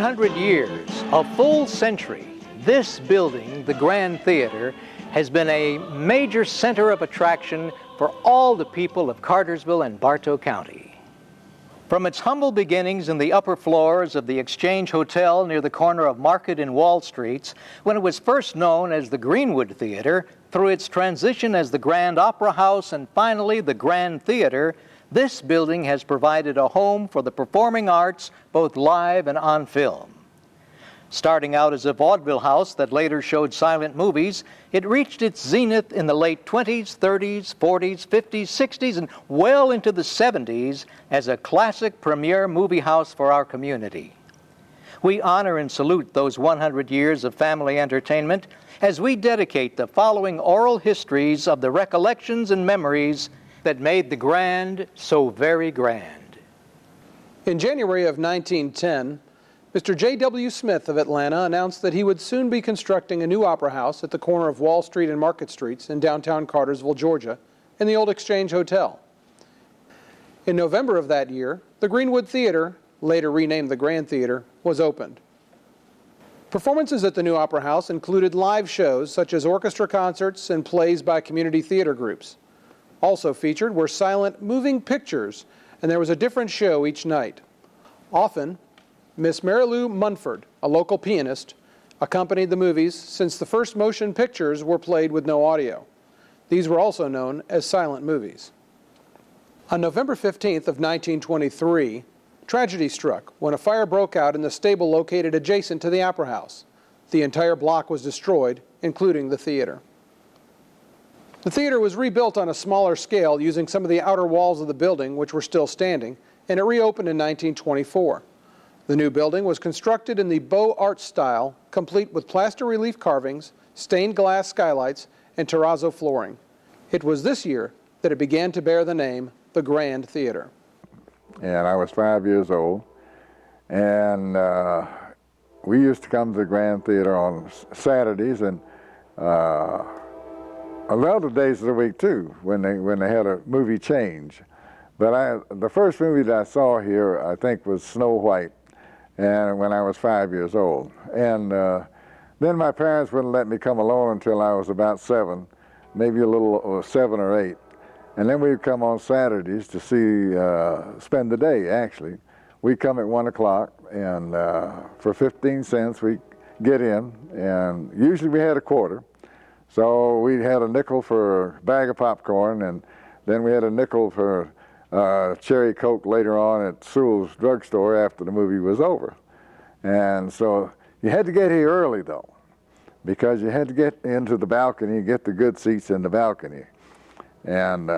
100 years, a full century, this building, the Grand Theater, has been a major center of attraction for all the people of Cartersville and Bartow County. From its humble beginnings in the upper floors of the Exchange Hotel near the corner of Market and Wall Streets, when it was first known as the Greenwood Theater, through its transition as the Grand Opera House and finally the Grand Theater, this building has provided a home for the performing arts, both live and on film. Starting out as a vaudeville house that later showed silent movies, it reached its zenith in the late 20s, 30s, 40s, 50s, 60s, and well into the 70s as a classic premier movie house for our community. We honor and salute those 100 years of family entertainment as we dedicate the following oral histories of the recollections and memories that made the Grand so very grand. In January of 1910, Mr. J.W. Smith of Atlanta announced that he would soon be constructing a new opera house at the corner of Wall Street and Market Streets in downtown Cartersville, Georgia, in the old Exchange Hotel. In November of that year, the Greenwood Theater, later renamed the Grand Theater, was opened. Performances at the new opera house included live shows such as orchestra concerts and plays by community theater groups. Also featured were silent moving pictures, and there was a different show each night. Often, Miss Marilou Munford, a local pianist, accompanied the movies since the first motion pictures were played with no audio. These were also known as silent movies. On November 15th of 1923, tragedy struck when a fire broke out in the stable located adjacent to the opera house. The entire block was destroyed, including the theater. The theater was rebuilt on a smaller scale using some of the outer walls of the building, which were still standing, and it reopened in 1924. The new building was constructed in the Beaux Arts style, complete with plaster relief carvings, stained glass skylights, and terrazzo flooring. It was this year that it began to bear the name the Grand Theater. And I was 5 years old, and we used to come to the Grand Theater on Saturdays and a lot of days of the week too, when they had a movie change. But the first movie that I saw here, I think, was Snow White, and when I was 5 years old. And then my parents wouldn't let me come alone until I was about 7, maybe a little 7 or 8. And then we'd come on Saturdays to spend the day, actually. We'd come at 1 o'clock, and for 15 cents we'd get in, and usually we had a quarter. So we had a nickel for a bag of popcorn, and then we had a nickel for cherry Coke later on at Sewell's drugstore after the movie was over. And so you had to get here early, though, because you had to get into the balcony and get the good seats in the balcony. And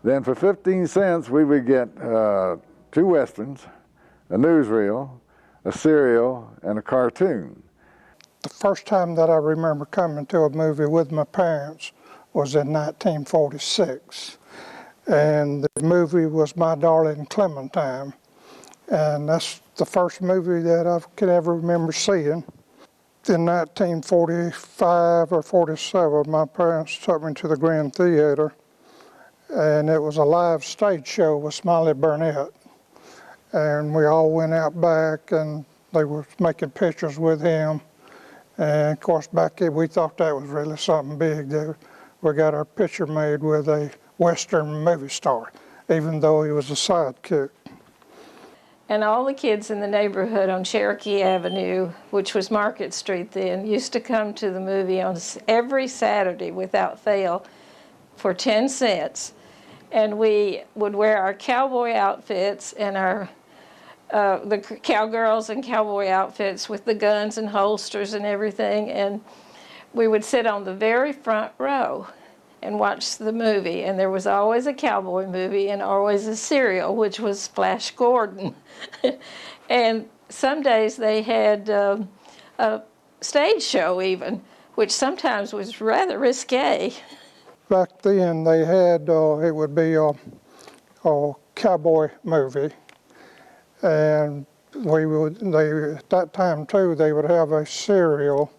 then for 15 cents, we would get 2 Westerns, a newsreel, a cereal, and a cartoon. The first time that I remember coming to a movie with my parents was in 1946. And the movie was My Darling Clementine. And that's the first movie that I could ever remember seeing. In 1945 or 47, my parents took me to the Grand Theater, and it was a live stage show with Smiley Burnett. And we all went out back, and they were making pictures with him. And of course, back then we thought that was really something big. We got our picture made with a Western movie star, even though he was a sidekick. And all the kids in the neighborhood on Cherokee Avenue, which was Market Street then, used to come to the movie on every Saturday without fail for 10 cents. And we would wear our cowboy outfits and our the cowgirls and cowboy outfits with the guns and holsters and everything, and we would sit on the very front row and watch the movie. And there was always a cowboy movie and always a serial, which was Flash Gordon. And some days they had a stage show even, which sometimes was rather risque. Back then they had, it would be a cowboy movie. And at that time too, they would have a serial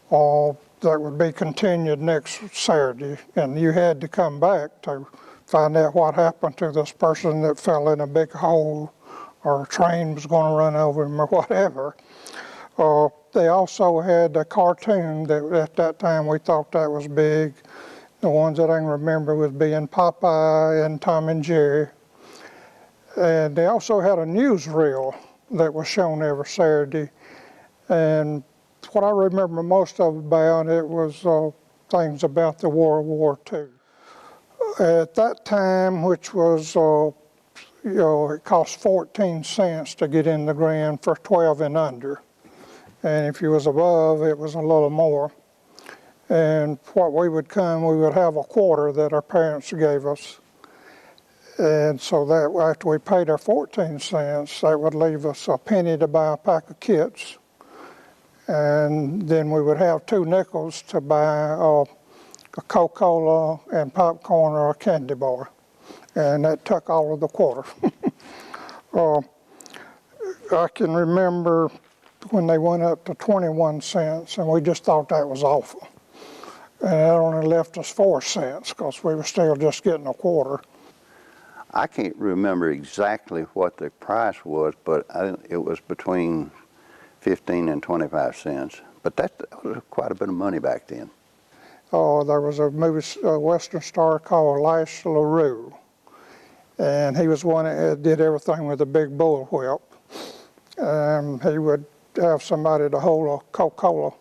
that would be continued next Saturday, and you had to come back to find out what happened to this person that fell in a big hole or a train was going to run over him or whatever. They also had a cartoon that at that time we thought that was big. The ones that I can remember was being Popeye and Tom and Jerry. And they also had a newsreel that was shown every Saturday. And what I remember most of about it was things about the World War II. At that time, which was, it cost 14 cents to get in the Grand for 12 and under. And if you was above, it was a little more. And what we would have a quarter that our parents gave us. And so that after we paid our 14 cents, that would leave us a penny to buy a pack of Kits. And then we would have 2 nickels to buy a Coca-Cola and popcorn or a candy bar. And that took all of the quarter. I can remember when they went up to 21 cents, and we just thought that was awful. And that only left us 4 cents because we were still just getting a quarter. I can't remember exactly what the price was, but it was between 15 and 25 cents. But that was quite a bit of money back then. There was a Western star called Lash LaRue, and he was one that did everything with a big bull whip. He would have somebody to hold a Coca-Cola,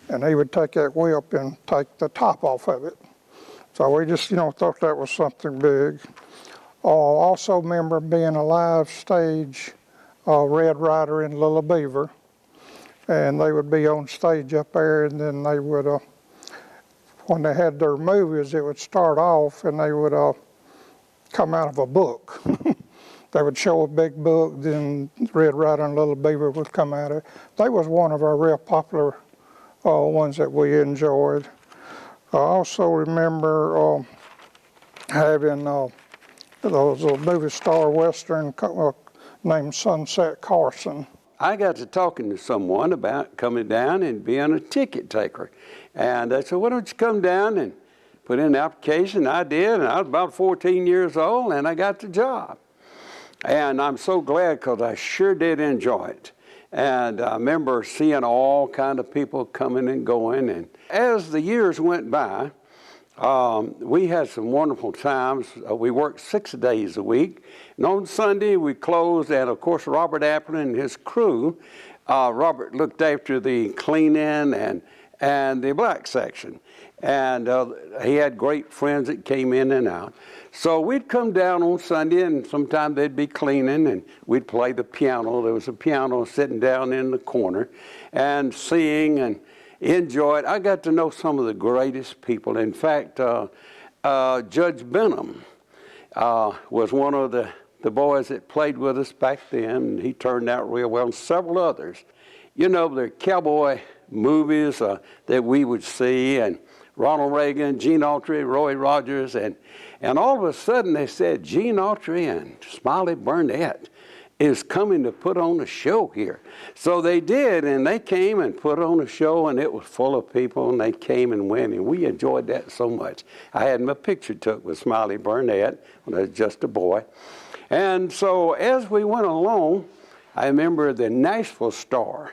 and he would take that whip and take the top off of it. So we just, thought that was something big. Also remember being a live stage Red Ryder and Little Beaver, and they would be on stage up there, and then they would, when they had their movies, it would start off, and they would come out of a book. They would show a big book, then Red Ryder and Little Beaver would come out of it. They was one of our real popular ones that we enjoyed. I also remember having those movie star Western named Sunset Carson. I got to talking to someone about coming down and being a ticket taker. And they said, why don't you come down and put in an application? I did, and I was about 14 years old, and I got the job. And I'm so glad because I sure did enjoy it. And I remember seeing all kind of people coming and going. And as the years went by, we had some wonderful times. We worked 6 days a week. And on Sunday, we closed. And, of course, Robert Applin and his crew, Robert looked after the cleaning and the black section. And he had great friends that came in and out. So we'd come down on Sunday, and sometimes they'd be cleaning, and we'd play the piano. There was a piano sitting down in the corner, and sing and enjoy it. I got to know some of the greatest people. In fact, Judge Benham was one of the boys that played with us back then, and he turned out real well, and several others. The cowboy movies that we would see, and Ronald Reagan, Gene Autry, Roy Rogers, and all of a sudden they said Gene Autry and Smiley Burnett is coming to put on a show here. So they did, and they came and put on a show, and it was full of people, and they came and went, and we enjoyed that so much. I had my picture took with Smiley Burnett when I was just a boy. And so as we went along, I remember the Nashville Star,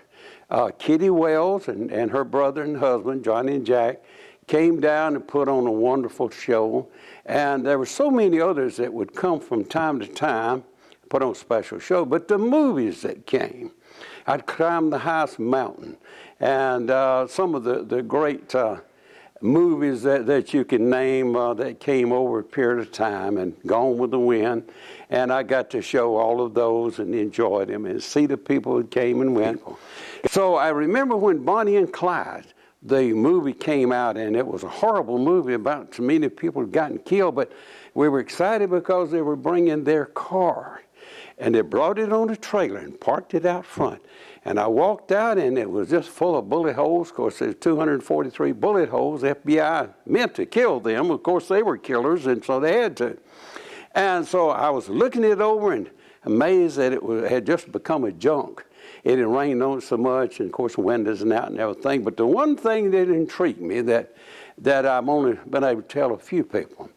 Kitty Wells and her brother and husband, Johnny and Jack, came down and put on a wonderful show. And there were so many others that would come from time to time, put on special show. But the movies that came, I'd climb the highest mountain. And some of the great movies that you can name that came over a period of time, and Gone with the Wind. And I got to show all of those and enjoy them and see the people that came and went. So I remember when Bonnie and Clyde, the movie came out, and it was a horrible movie about so many people had gotten killed, but we were excited because they were bringing their car. And they brought it on a trailer and parked it out front. And I walked out, and it was just full of bullet holes. Of course, there's 243 bullet holes. The FBI meant to kill them. Of course, they were killers, and so they had to. And so I was looking it over and amazed that it had just become a junk. It had rained on it so much, and of course, the windows and out and everything. But the one thing that intrigued me that I've only been able to tell a few people,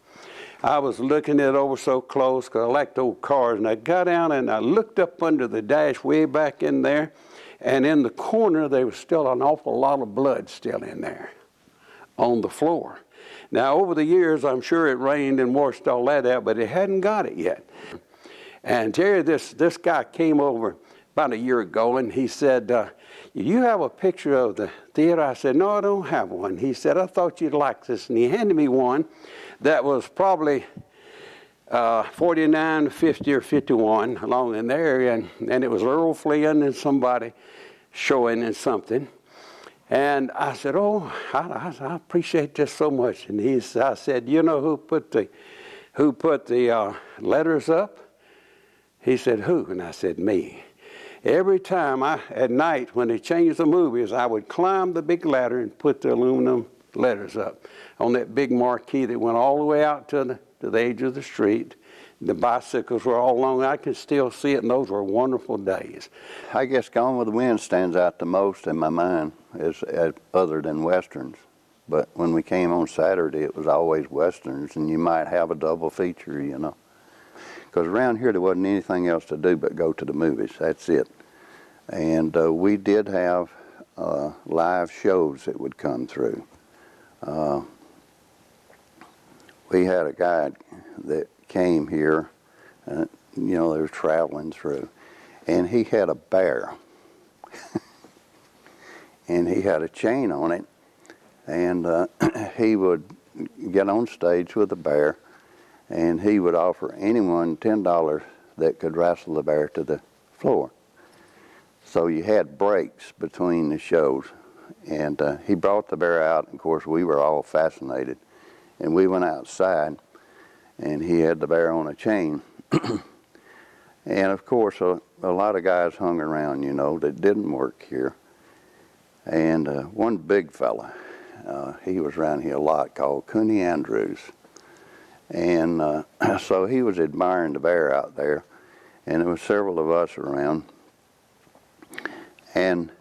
I was looking it over so close because I liked old cars, and I got down and I looked up under the dash way back in there, and in the corner there was still an awful lot of blood still in there on the floor. Now, over the years, I'm sure it rained and washed all that out, but it hadn't got it yet. And Terry, this guy came over about a year ago, and he said, you have a picture of the theater? I said, no, I don't have one. He said, I thought you'd like this. And he handed me one that was probably 49, 50, or 51 along in there, and it was Earl Flynn and somebody showing in something. And I said, oh, I appreciate this so much. And I said, you know who put the letters up? He said, who? And I said, me. Every time at night when they changed the movies, I would climb the big ladder and put the aluminum letters up on that big marquee that went all the way out to the edge of the street. The bicycles were all along. I could still see it, and those were wonderful days. I guess Gone with the Wind stands out the most in my mind, other than Westerns. But when we came on Saturday, it was always Westerns, and you might have a double feature, you know. Because around here there wasn't anything else to do but go to the movies. That's it. And we did have live shows that would come through. We had a guy that came here, you know, they were traveling through, and he had a bear. And he had a chain on it, and he would get on stage with the bear, and he would offer anyone $10 that could wrestle the bear to the floor. So you had breaks between the shows, and he brought the bear out, and of course we were all fascinated, and we went outside, and he had the bear on a chain. And of course a lot of guys hung around, you know, that didn't work here. And one big fella, he was around here a lot, called Cooney Andrews. And so he was admiring the bear out there, and there was several of us around. And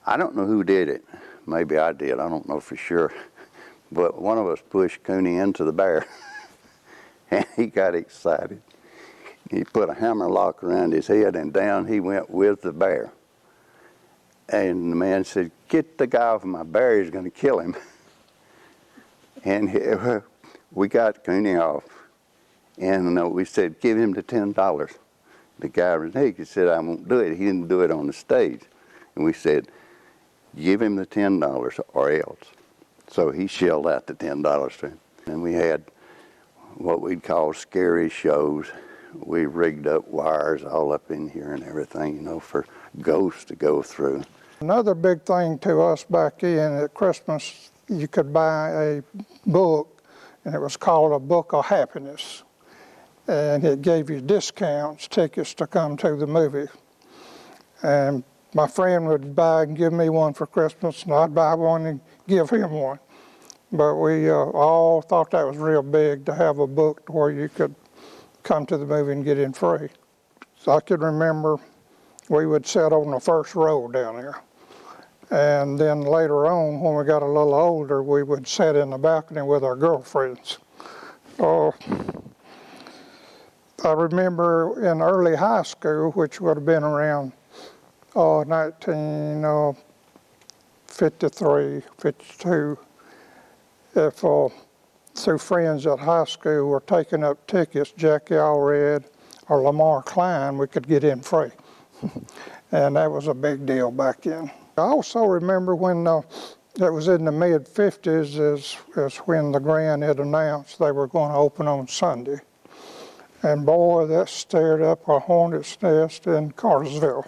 I don't know who did it. Maybe I did, I don't know for sure. But one of us pushed Cooney into the bear, and he got excited. He put a hammer lock around his head, and down he went with the bear. And the man said, get the guy off my bear, he's going to kill him. And we got Cooney off. And we said, give him the $10. The guy reneged. He said, I won't do it. He didn't do it on the stage. And we said, give him the $10 or else. So he shelled out the $10 to him. And we had what we'd call scary shows. We rigged up wires all up in here and everything, you know, for ghosts to go through. Another big thing to us back in at Christmas, you could buy a book, and it was called A Book of Happiness. And it gave you discounts, tickets to come to the movie. And my friend would buy and give me one for Christmas, and I'd buy one and give him one. But we all thought that was real big to have a book where you could come to the movie and get in free. So I could remember we would sit on the first row down there. And then later on, when we got a little older, we would sit in the balcony with our girlfriends. I remember in early high school, which would have been around 1953, 52, if two friends at high school were taking up tickets, Jackie Allred or Lamar Klein, we could get in free. And that was a big deal back then. I also remember when it was in the mid-50s is when the Grand had announced they were going to open on Sunday. And boy, that stirred up a hornet's nest in Cartersville.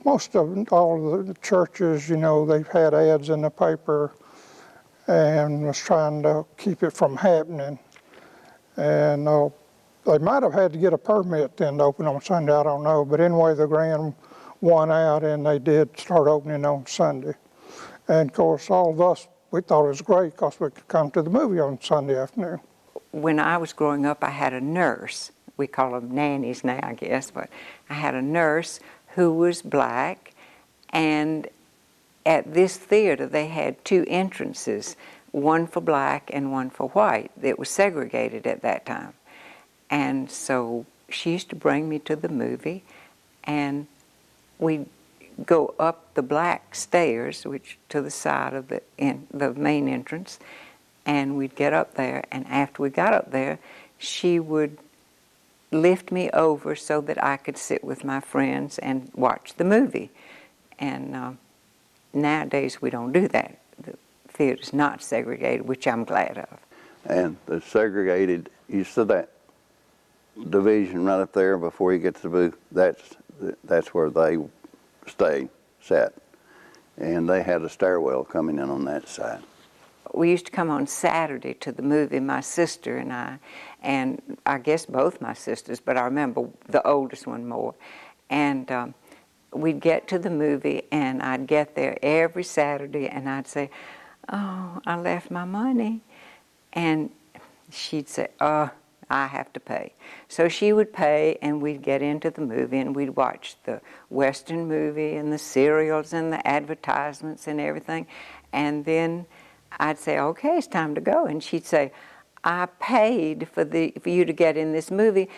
Most of all of the churches, you know, they've had ads in the paper and was trying to keep it from happening. And they might have had to get a permit then to open on Sunday, I don't know. But anyway, the Grand won out and they did start opening on Sunday. And of course, all of us, we thought it was great because we could come to the movie on Sunday afternoon. When I was growing up, I had a nurse. We call them nannies now, I guess, but I had a nurse who was black, and at this theater they had two entrances. one for black and one for white. It was segregated at that time. And so she used to bring me to the movie, and we'd go up the black stairs, which to the side of the main entrance, and we'd get up there, and after we got up there, she would lift me over so that I could sit with my friends and watch the movie. And nowadays we don't do that. The theater's not segregated, which I'm glad of. And the segregated, you said that division right up there before you get to the booth, that's where they sat. And they had a stairwell coming in on that side. We used to come on Saturday to the movie, my sister and I guess both my sisters, but I remember the oldest one more. And we'd get to the movie, and I'd get there every Saturday, and I'd say, "Oh, I left my money." And she'd say, "Oh, I have to pay." So she would pay, and we'd get into the movie, and we'd watch the Western movie and the serials and the advertisements and everything. And then I'd say, "Okay, it's time to go." And she'd say, "I paid for you to get in this movie,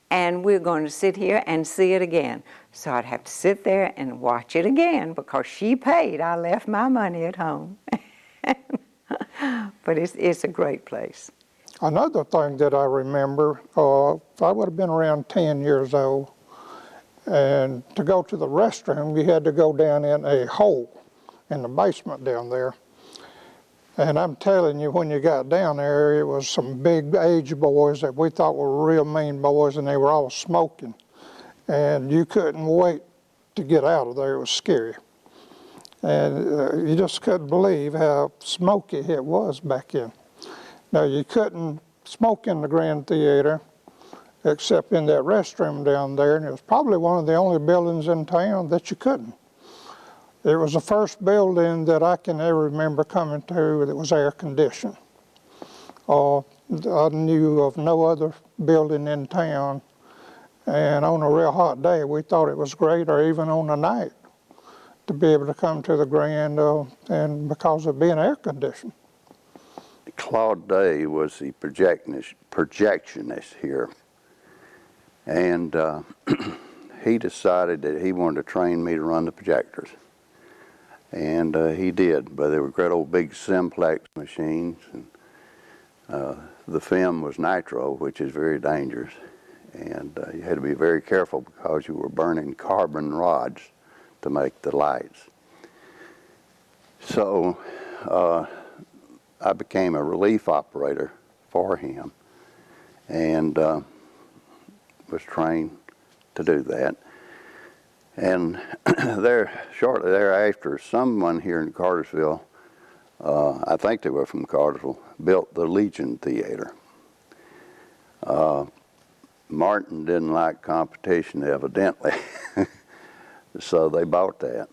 and we're going to sit here and see it again." So I'd have to sit there and watch it again because she paid. I left my money at home. But it's a great place. Another thing that I remember, I would have been around 10 years old, and to go to the restroom, you had to go down in a hole in the basement down there. And I'm telling you, when you got down there, it was some big age boys that we thought were real mean boys, and they were all smoking. And you couldn't wait to get out of there. It was scary. And you just couldn't believe how smoky it was back then. Now, you couldn't smoke in the Grand Theater except in that restroom down there, and it was probably one of the only buildings in town that you couldn't. It was the first building that I can ever remember coming to that was air conditioned. I knew of no other building in town, and on a real hot day, we thought it was great, or even on a night, to be able to come to the Grand, and because of being air conditioned. Claude Day was the projectionist here, and he decided that he wanted to train me to run the projectors. And he did, but they were great old big simplex machines, and the film was nitro, which is very dangerous, and you had to be very careful because you were burning carbon rods to make the lights. So I became a relief operator for him, and was trained to do that. And shortly thereafter, someone here in Cartersville, I think they were from Cartersville, built the Legion Theater. Martin didn't like competition, evidently, so they bought that.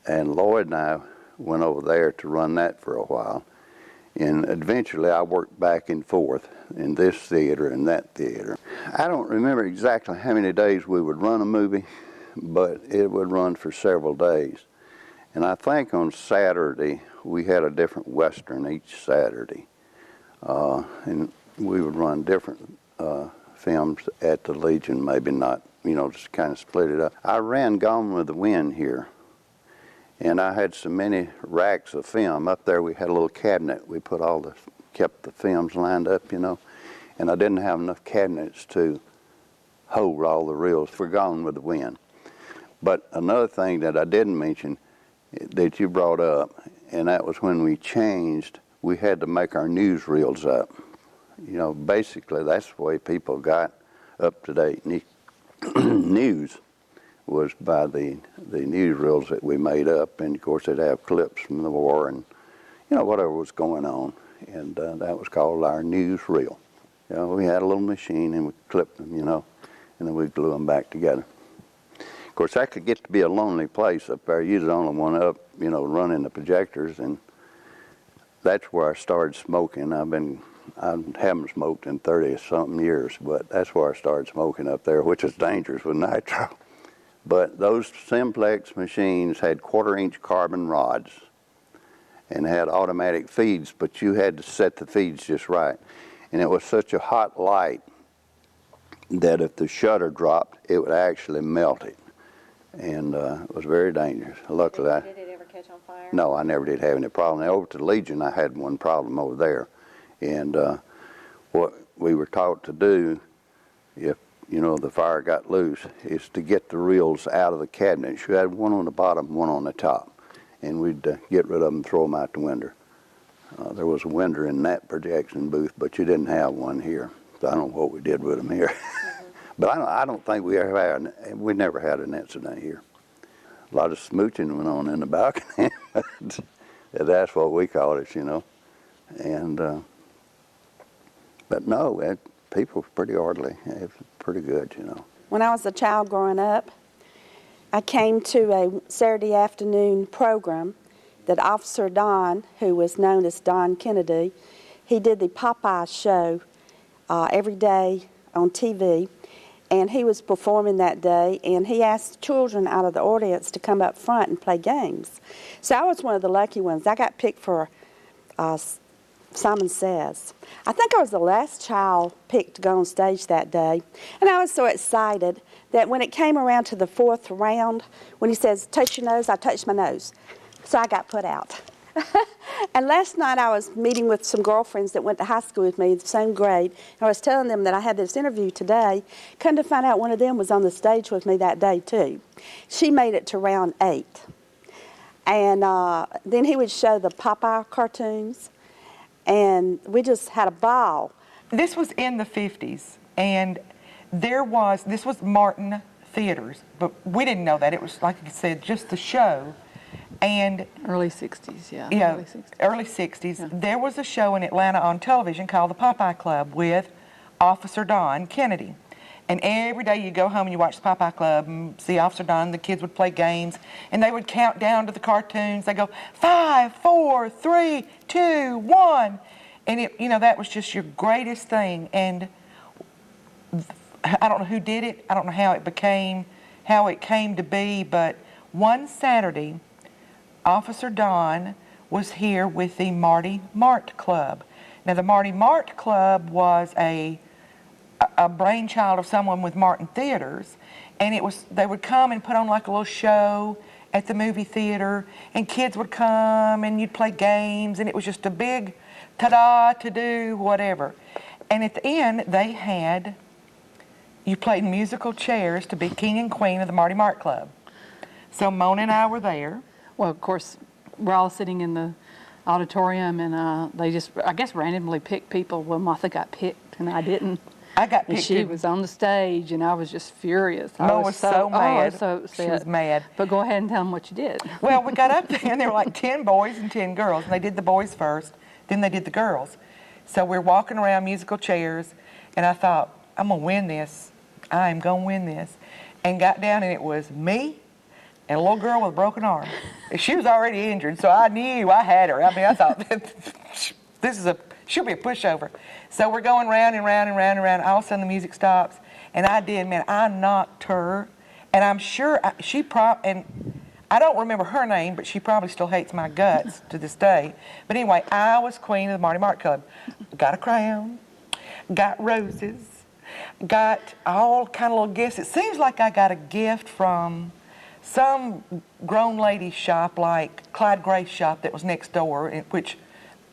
And Lloyd and I went over there to run that for a while. And eventually I worked back and forth in this theater and that theater. I don't remember exactly how many days we would run a movie, but it would run for several days. And I think on Saturday, we had a different Western each Saturday. And we would run different films at the Legion, maybe not, just kind of split it up. I ran Gone with the Wind here, and I had so many racks of film. Up there we had a little cabinet. We kept the films lined up, and I didn't have enough cabinets to hold all the reels for Gone with the Wind. But another thing that I didn't mention that you brought up, and that was when we changed, we had to make our newsreels up. Basically that's the way people got up-to-date news, was by the newsreels that we made up. And of course they'd have clips from the war and whatever was going on, and that was called our newsreel. We had a little machine and we clipped them, and then we glue them back together. Of course, that could get to be a lonely place up there. You're the only one up, running the projectors, and that's where I started smoking. I haven't smoked in 30-something years, but that's where I started smoking up there, which is dangerous with nitro. But those simplex machines had 1/4-inch carbon rods, and had automatic feeds, but you had to set the feeds just right. And it was such a hot light that if the shutter dropped, it would actually melt it. And it was very dangerous. Luckily, Did it ever catch on fire? no, I never did have any problem. Now, over to Legion, I had one problem over there. And what we were taught to do, if the fire got loose, is to get the reels out of the cabinet. You had one on the bottom, one on the top. And we'd get rid of them and throw them out the window. There was a window in that projection booth, but you didn't have one here. So I don't know what we did with them here. Mm-hmm. But I don't think we never had an incident here. A lot of smooching went on in the balcony. That's what we call it, And but no, people were pretty orderly. It was pretty good, When I was a child growing up, I came to a Saturday afternoon program that Officer Don, who was known as Don Kennedy, he did the Popeye show every day on TV, and he was performing that day, and he asked children out of the audience to come up front and play games. So I was one of the lucky ones. I got picked for Simon Says. I think I was the last child picked to go on stage that day, and I was so excited that when it came around to the fourth round, when he says, touch your nose, I touched my nose. So I got put out. And last night I was meeting with some girlfriends that went to high school with me, the same grade, and I was telling them that I had this interview today. Come to find out one of them was on the stage with me that day too. She made it to round 8. And then he would show the Popeye cartoons, and we just had a ball. This was in the 50s, and this was Martin Theaters, but we didn't know that. It was, like you said, just the show. And early 60s, yeah. Yeah, early 60s. Yeah. There was a show in Atlanta on television called the Popeye Club with Officer Don Kennedy. And every day you go home and you watch the Popeye Club and see Officer Don, the kids would play games, and they would count down to the cartoons. They go, 5, 4, 3, 2, 1. And that was just your greatest thing. And I don't know who did it. I don't know how it came to be, but one Saturday, Officer Don was here with the Marty Mart Club. Now, the Marty Mart Club was a brainchild of someone with Martin Theaters, and they would come and put on like a little show at the movie theater, and kids would come and you'd play games, and it was just a big ta-da, to-do, whatever. And at the end, you played musical chairs to be king and queen of the Marty Mart Club. So Mona and I were there. Well, of course, we're all sitting in the auditorium, and they just, I guess, randomly picked people. Well, Martha got picked, and I didn't. I got picked. And she was on the stage, and I was just furious. Mo was so mad. So upset. She was mad. But go ahead and tell them what you did. Well, we got up there, and there were like 10 boys and 10 girls, and they did the boys first, then they did the girls. So we're walking around musical chairs, and I thought, I'm going to win this. I am going to win this. And got down, and it was me and a little girl with a broken arm. She was already injured, so I knew I had her. I mean, I thought, she'll be a pushover. So we're going round and round and round and round. All of a sudden, the music stops, and I knocked her. And I'm sure and I don't remember her name, but she probably still hates my guts to this day. But anyway, I was queen of the Marty Mart Club. Got a crown, got roses, got all kind of little gifts. It seems like I got a gift from some grown lady shop like Clyde Gray's shop that was next door, in which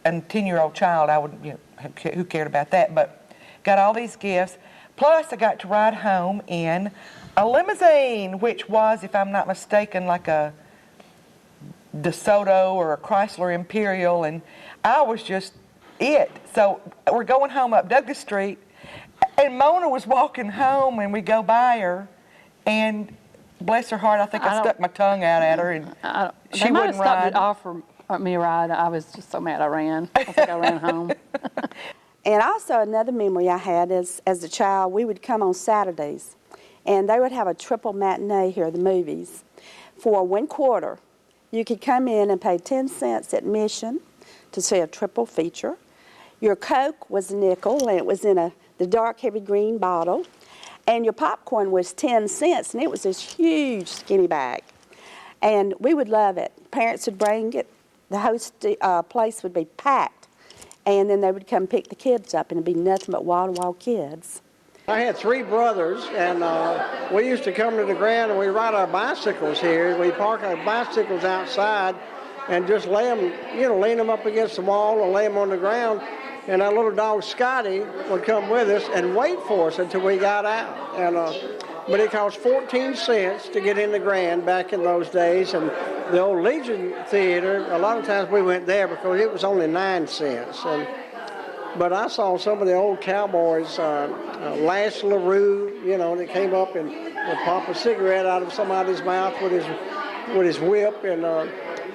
a 10-year-old child, who cared about that, but got all these gifts. Plus, I got to ride home in a limousine, which was, if I'm not mistaken, like a DeSoto or a Chrysler Imperial, and I was just it. So we're going home up Douglas Street, and Mona was walking home, and we go by her, and bless her heart, I think I stuck my tongue out at her, and she wouldn't ride. To offer me a ride. I was just so mad I ran. I think I ran home. And also another memory I had is, as a child, we would come on Saturdays, and they would have a triple matinee here, the movies. For $1.25, you could come in and pay 10 cents admission to see a triple feature. Your Coke was a nickel, and it was in the dark, heavy green bottle. And your popcorn was 10 cents, and it was this huge skinny bag. And we would love it. Parents would bring it the whole place would be packed, and then they would come pick the kids up, and it'd be nothing but wall-to-wall kids. I had 3 brothers, and we used to come to the ground and we ride our bicycles here. We park our bicycles outside and just lay them, lean them up against the wall and lay them on the ground. And our little dog Scotty would come with us and wait for us until we got out. And but it cost 14 cents to get in the Grand back in those days. And the old Legion Theater, a lot of times we went there because it was only 9 cents. But I saw some of the old cowboys, Lash LaRue, that came up and would pop a cigarette out of somebody's mouth with his whip, and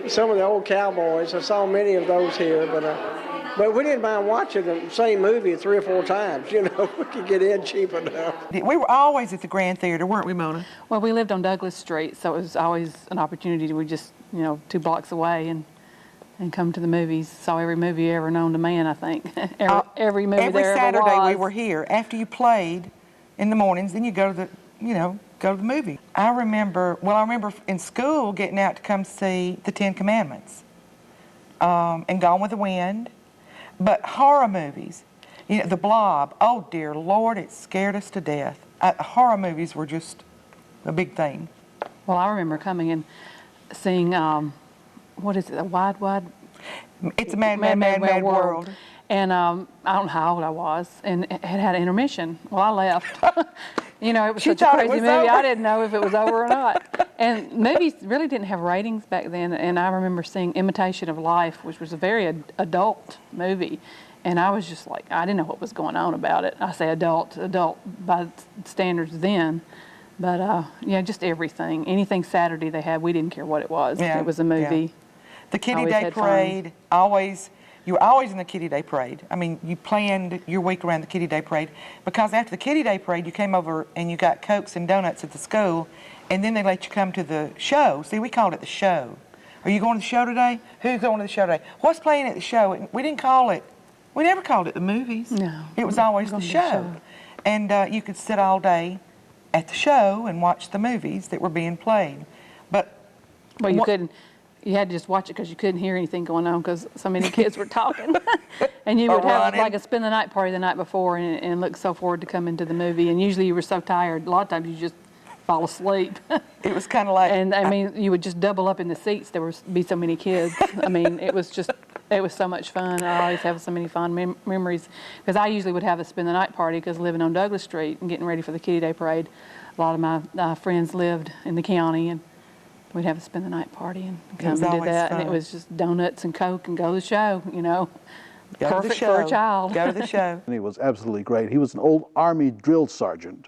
some of the old cowboys. I saw many of those here, but we didn't mind watching the same movie 3 or 4 times. We could get in cheap enough. We were always at the Grand Theater, weren't we, Mona? Well, we lived on Douglas Street, so it was always an opportunity. We just, 2 blocks away and come to the movies. Saw every movie ever known to man, I think. every movie every there Saturday ever was. We were here. After you played in the mornings, then you go to the movie. I remember in school getting out to come see the 10 Commandments and Gone with the Wind. But horror movies, The Blob, oh dear Lord, it scared us to death. Horror movies were just a big thing. Well, I remember coming and seeing, what is it, a wide It's a mad world. And I don't know how old I was, and it had an intermission. Well, I left. It was such a crazy movie. Over. I didn't know if it was over or not. And movies really didn't have ratings back then. And I remember seeing Imitation of Life, which was a very adult movie. And I was just like, I didn't know what was going on about it. I say adult by standards then. But, just everything. Anything Saturday they had, we didn't care what it was. Yeah, it was a movie. Yeah. The Kitty Day Parade, you were always in the Kitty Day Parade. I mean, you planned your week around the Kitty Day Parade, because after the Kitty Day Parade, you came over and you got Cokes and donuts at the school, and then they let you come to the show. See, we called it the show. Are you going to the show today? Who's going to the show today? What's playing at the show? We never called it the movies. No. It was always the show. And you could sit all day at the show and watch the movies that were being played. But you couldn't. You had to just watch it because you couldn't hear anything going on because so many kids were talking. And you would have like a spend the night party the night before and look so forward to coming to the movie. And usually you were so tired, a lot of times you just fall asleep. It was kind of like... And you would just double up in the seats. There would be so many kids. It was so much fun. I always have so many fond memories because I usually would have a spend the night party because living on Douglas Street and getting ready for the Kitty Day Parade, a lot of my friends lived in the county, and we'd have a spend the night party and come and do that. Fun. And it was just donuts and Coke and go to the show, Perfect for a child. Go to the show. He was absolutely great. He was an old Army drill sergeant.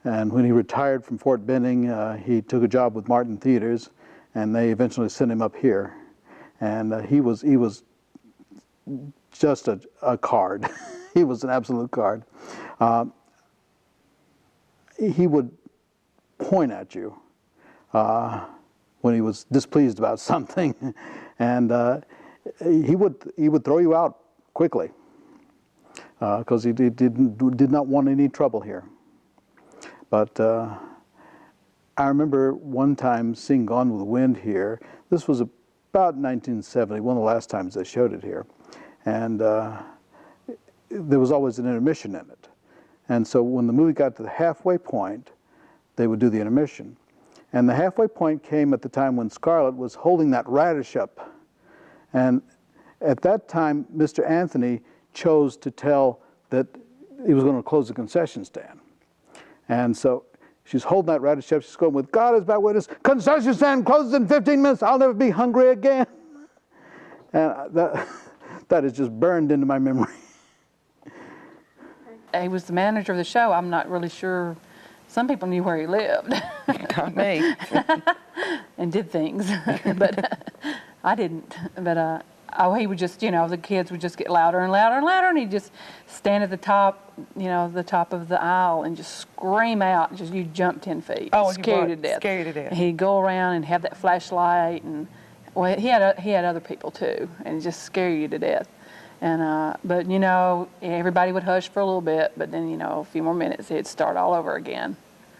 And when he retired from Fort Benning, he took a job with Martin Theaters, and they eventually sent him up here. And he was just a card. He was an absolute card. He would point at you when he was displeased about something, and he would throw you out quickly because he did not want any trouble here. But I remember one time seeing Gone with the Wind here. This was about 1970, one of the last times they showed it here, and there was always an intermission in it. And so when the movie got to the halfway point, they would do the intermission. And the halfway point came at the time when Scarlett was holding that radish up. And at that time, Mr. Anthony chose to tell that he was going to close the concession stand. And so she's holding that radish up. She's going, with God as my witness, concession stand closes in 15 minutes. I'll never be hungry again. And that is just burned into my memory. He was the manager of the show. I'm not really sure. Some people knew where he lived. Not me. And did things. But I didn't. But he would just, the kids would just get louder and louder and louder, and he'd just stand at the top, the top of the aisle and just scream out. Just you jump 10 feet. Oh, scared to death. Scared to death. And he'd go around and have that flashlight, and he had other people too, and it just scare you to death. And but everybody would hush for a little bit, but then a few more minutes it'd start all over again.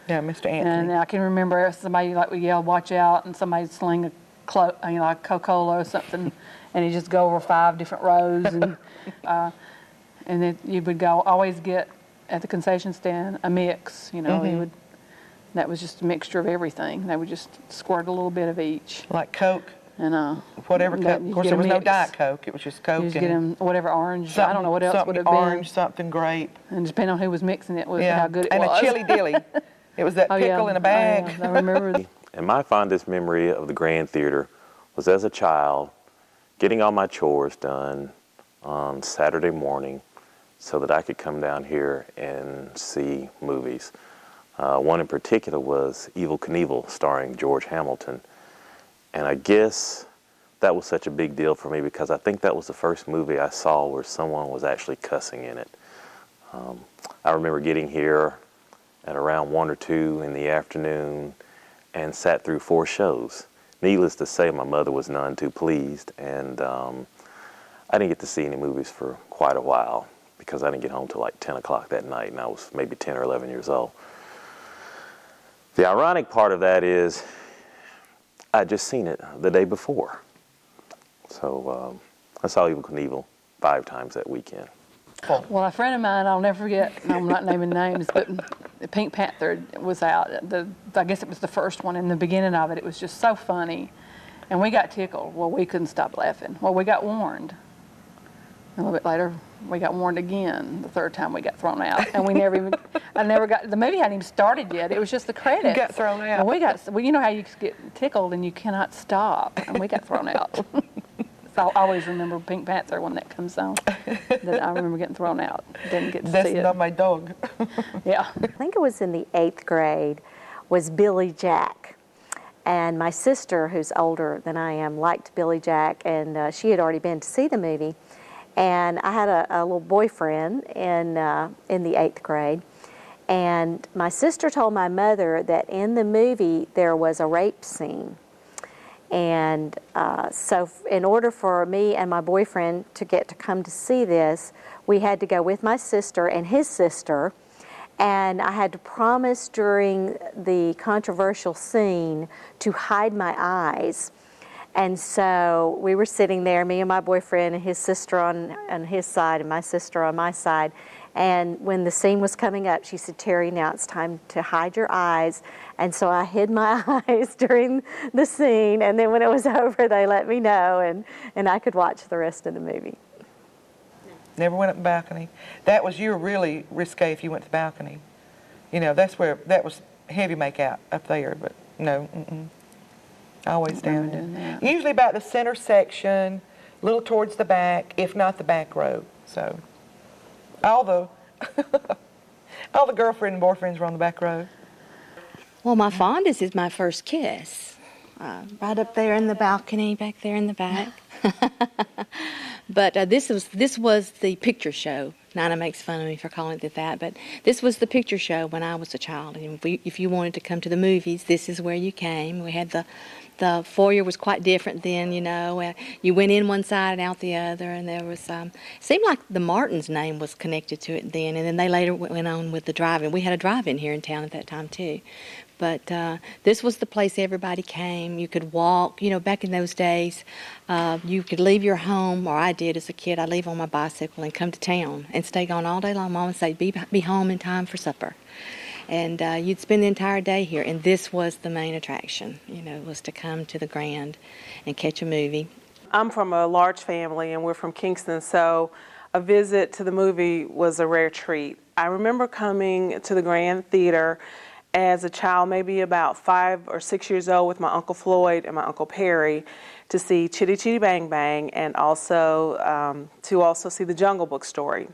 Yeah, Mr. Anthony. And I can remember somebody would yell, "Watch out!" and somebody'd sling a like Coca-Cola or something, and you just go over 5 different rows, and then you would always get at the concession stand a mix. You know, that was just a mixture of everything. They would just squirt a little bit of each. Like Coke. And whatever Coke. Of course, there was no Diet Coke. It was just Coke. You just get them whatever orange. I don't know what else would have orange, been. something grape. And depending on who was mixing it, was how good it was. And a chili dilly. It was that pickle in a bag. I remember. And my fondest memory of the Grand Theater was as a child getting all my chores done on Saturday morning so that I could come down here and see movies. One in particular was Evel Knievel, starring George Hamilton. And I guess that was such a big deal for me because I think that was the first movie I saw where someone was actually cussing in it. I remember getting here at around 1 or 2 in the afternoon and sat through 4 shows. Needless to say, my mother was none too pleased, and I didn't get to see any movies for quite a while because I didn't get home till like 10 o'clock that night, and I was maybe 10 or 11 years old. The ironic part of that is I'd just seen it the day before. So I saw Evel Knievel 5 times that weekend. Well, a friend of mine, I'll never forget, I'm not naming names, but the Pink Panther was out. I guess it was the first one. In the beginning of it, it was just so funny. And we got tickled. Well, we couldn't stop laughing. Well, we got warned. A little bit later, we got warned again. The 3rd time we got thrown out. And we never even, the movie hadn't even started yet. It was just the credits. You got thrown out. Well, you know how you get tickled and you cannot stop. And we got thrown out. So I always remember Pink Panther when that comes on. That I remember getting thrown out. Didn't get to see it. That's not my dog. Yeah. I think it was in the 8th grade, was Billy Jack. And my sister, who's older than I am, liked Billy Jack, and she had already been to see the movie. And I had a little boyfriend in the 8th grade. And my sister told my mother that in the movie there was a rape scene. And so in order for me and my boyfriend to get to come to see this, we had to go with my sister and his sister. And I had to promise during the controversial scene to hide my eyes. And so we were sitting there, me and my boyfriend and his sister on his side and my sister on my side. And when the scene was coming up, she said, "Terri, now it's time to hide your eyes." And so I hid my eyes during the scene. And then when it was over, they let me know, and I could watch the rest of the movie. Never went up the balcony. You were really risque if you went to the balcony. You know, that was heavy makeout up there, but no, always down there. Usually about the center section, a little towards the back, if not the back row. So all the girlfriend and boyfriends were on the back row. Well, my fondest is my first kiss. Right up there in the balcony, back there in the back. But this was the picture show. Nana makes fun of me for calling it that, but this was the picture show when I was a child. And if you wanted to come to the movies, this is where you came. We had the foyer was quite different then, you know. You went in one side and out the other, and there was seemed like the Martins' name was connected to it then, and then they later went on with the drive-in. We had a drive-in here in town at that time too. But this was the place everybody came. You could walk. You know, back in those days, you could leave your home, or I did as a kid. I'd leave on my bicycle and come to town and stay gone all day long. Mom would say, be home in time for supper. And you'd spend the entire day here. And this was the main attraction, you know, was to come to the Grand and catch a movie. I'm from a large family, and we're from Kingston, so a visit to the movie was a rare treat. I remember coming to the Grand Theater as a child, maybe about 5 or 6 years old, with my Uncle Floyd and my Uncle Perry to see Chitty Chitty Bang Bang, and also to see the Jungle Book story.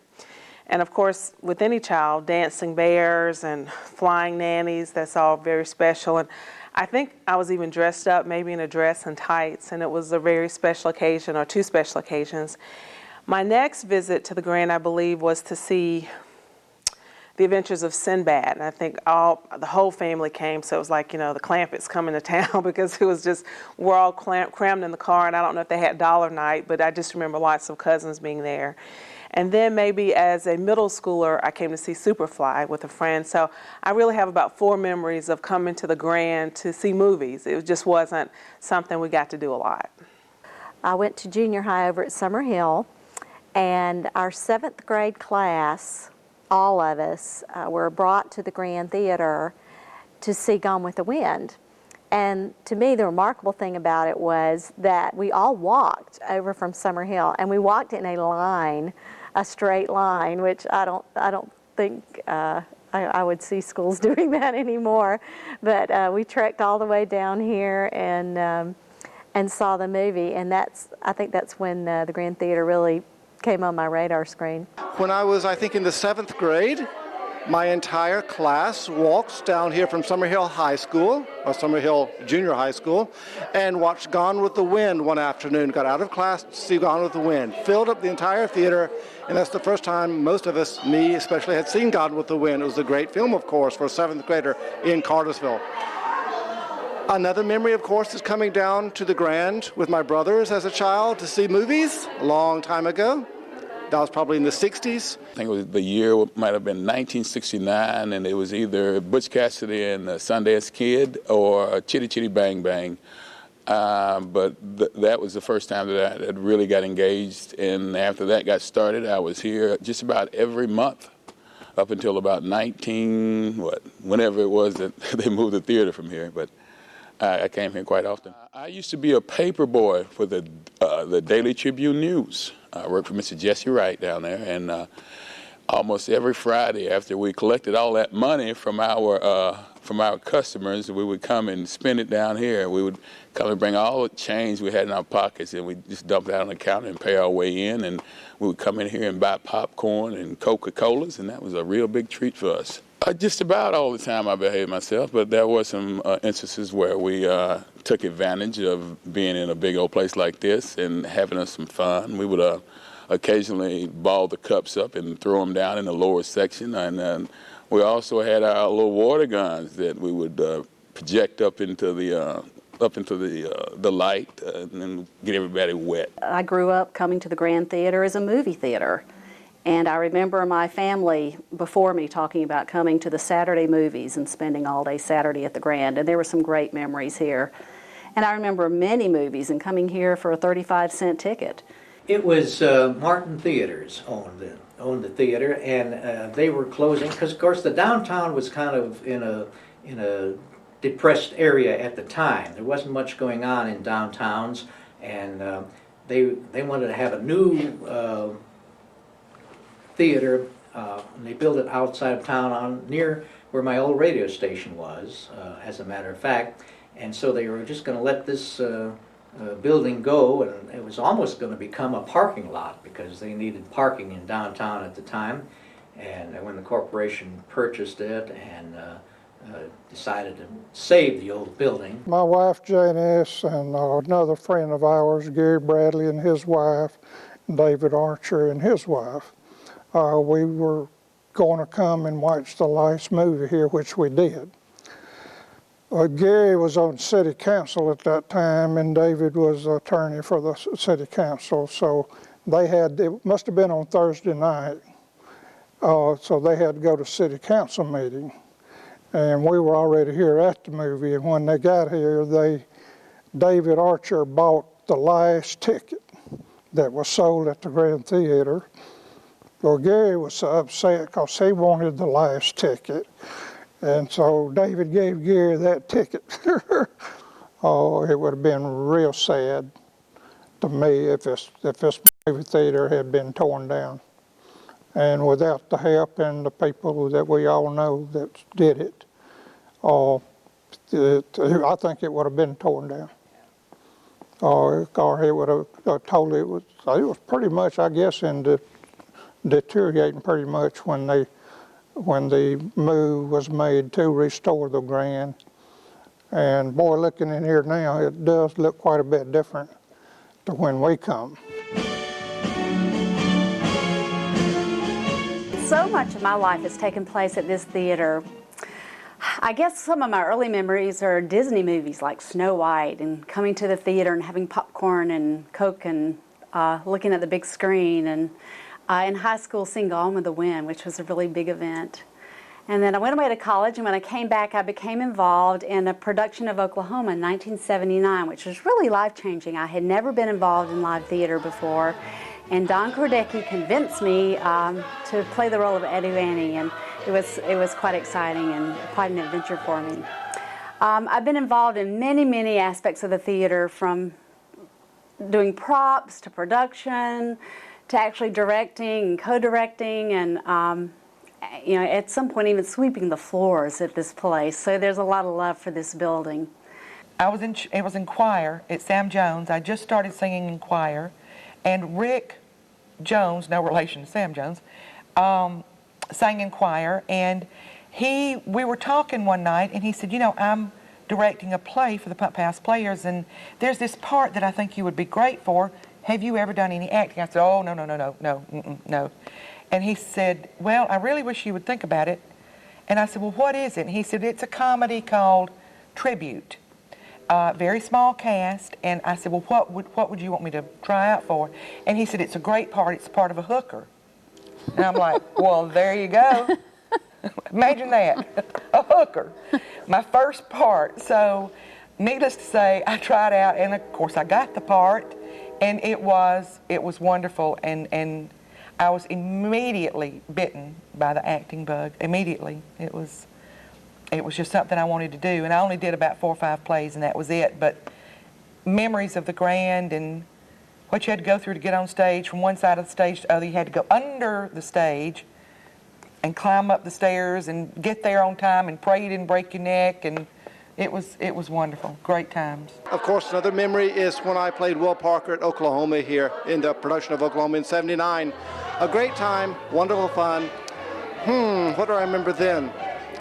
And of course, with any child, dancing bears and flying nannies, that's all very special. And I think I was even dressed up, maybe in a dress and tights, and it was a very special occasion, or 2 special occasions. My next visit to the Grand, I believe, was to see The Adventures of Sinbad, and I think the whole family came, so it was like, the Clampetts coming to town because it was just, we're all crammed in the car, and I don't know if they had dollar night, but I just remember lots of cousins being there. And then maybe as a middle schooler, I came to see Superfly with a friend, so I really have about 4 memories of coming to the Grand to see movies. It just wasn't something we got to do a lot. I went to junior high over at Summer Hill, and our 7th grade class, all of us, were brought to the Grand Theater to see Gone with the Wind. And to me, the remarkable thing about it was that we all walked over from Summer Hill, and we walked in a line, a straight line, which I don't think I would see schools doing that anymore. But we trekked all the way down here and saw the movie, and I think that's when the Grand Theater really came on my radar screen. When I was, I think, in the 7th grade, my entire class walked down here from Summer Hill High School, or Summer Hill Junior High School, and watched Gone with the Wind one afternoon. Got out of class to see Gone with the Wind. Filled up the entire theater, and that's the first time most of us, me especially, had seen Gone with the Wind. It was a great film, of course, for a 7th grader in Cartersville. Another memory, of course, is coming down to the Grand with my brothers as a child to see movies a long time ago. That was probably in the 60s. I think it was the year might have been 1969, and it was either Butch Cassidy and the Sundance Kid or Chitty Chitty Bang Bang. But that was the first time that I had really got engaged, and after that got started, I was here just about every month up until about whenever it was that they moved the theater from here. But I came here quite often. I used to be a paper boy for the Daily Tribune News. I worked for Mr. Jesse Wright down there, and almost every Friday after we collected all that money from our customers, we would come and spend it down here. We would come and bring all the change we had in our pockets, and we'd just dump it out on the counter and pay our way in, and we would come in here and buy popcorn and Coca-Colas, and that was a real big treat for us. Just about all the time I behaved myself, but there were some instances where we took advantage of being in a big old place like this and having us some fun. We would occasionally ball the cups up and throw them down in the lower section, and we also had our little water guns that we would project up into the light and get everybody wet. I grew up coming to the Grand Theater as a movie theater. And I remember my family before me talking about coming to the Saturday movies and spending all day Saturday at the Grand. And there were some great memories here. And I remember many movies and coming here for a 35-cent ticket. It was Martin Theaters owned the theater, and they were closing because, of course, the downtown was kind of in a depressed area at the time. There wasn't much going on in downtowns, and they wanted to have a new theater, and they built it outside of town near where my old radio station was, as a matter of fact. And so they were just going to let this building go, and it was almost going to become a parking lot because they needed parking in downtown at the time. And when the corporation purchased it and decided to save the old building. My wife Janice and another friend of ours, Gary Bradley and his wife, David Archer and his wife, we were going to come and watch the last movie here, which we did. Gary was on city council at that time, and David was attorney for the city council, so it must have been on Thursday night, so they had to go to city council meeting. And we were already here at the movie, and when they got here, David Archer bought the last ticket that was sold at the Grand Theater. Well, Gary was so upset because he wanted the last ticket, and so David gave Gary that ticket. Oh, it would have been real sad to me if this movie theater had been torn down. And without the help and the people that we all know that did it, I think it would have been torn down. Or it would have totally, it was pretty much, I guess, deteriorating pretty much when the move was made to restore the Grand. And boy, looking in here now, it does look quite a bit different to when we come. So much of my life has taken place at this theater. I guess some of my early memories are Disney movies like Snow White and coming to the theater and having popcorn and Coke and looking at the big screen, and in high school seeing Gone with the Wind, which was a really big event. And then I went away to college, and when I came back I became involved in a production of Oklahoma in 1979, which was really life-changing. I had never been involved in live theater before, and Don Kordecki convinced me to play the role of Eddie Vanny, and it was quite exciting and quite an adventure for me. I've been involved in many, many aspects of the theater, from doing props to production to actually directing and co-directing, and you know, at some point even sweeping the floors at this place. So there's a lot of love for this building. It was in choir at Sam Jones. I just started singing in choir, and Rick Jones, no relation to Sam Jones, sang in choir, and we were talking one night, and he said, you know, I'm directing a play for the Pump House Players, and there's this part that I think you would be great for. Have you ever done any acting? I said, oh, no. And he said, well, I really wish you would think about it. And I said, well, what is it? And he said, it's a comedy called Tribute. Very small cast. And I said, well, what would you want me to try out for? And he said, it's a great part. It's part of a hooker. And I'm like, well, there you go. Imagine that, a hooker. My first part. So needless to say, I tried out, and of course I got the part, and it was wonderful, and I was immediately bitten by the acting bug. Immediately. It was just something I wanted to do, and I only did about 4 or 5 plays, and that was it. But memories of the Grand and what you had to go through to get on stage, from one side of the stage to the other. You had to go under the stage and climb up the stairs and get there on time and pray you didn't break your neck, and it was wonderful. Great times. Of course, another memory is when I played Will Parker at Oklahoma here in the production of Oklahoma in '79. A great time, wonderful fun. What do I remember then?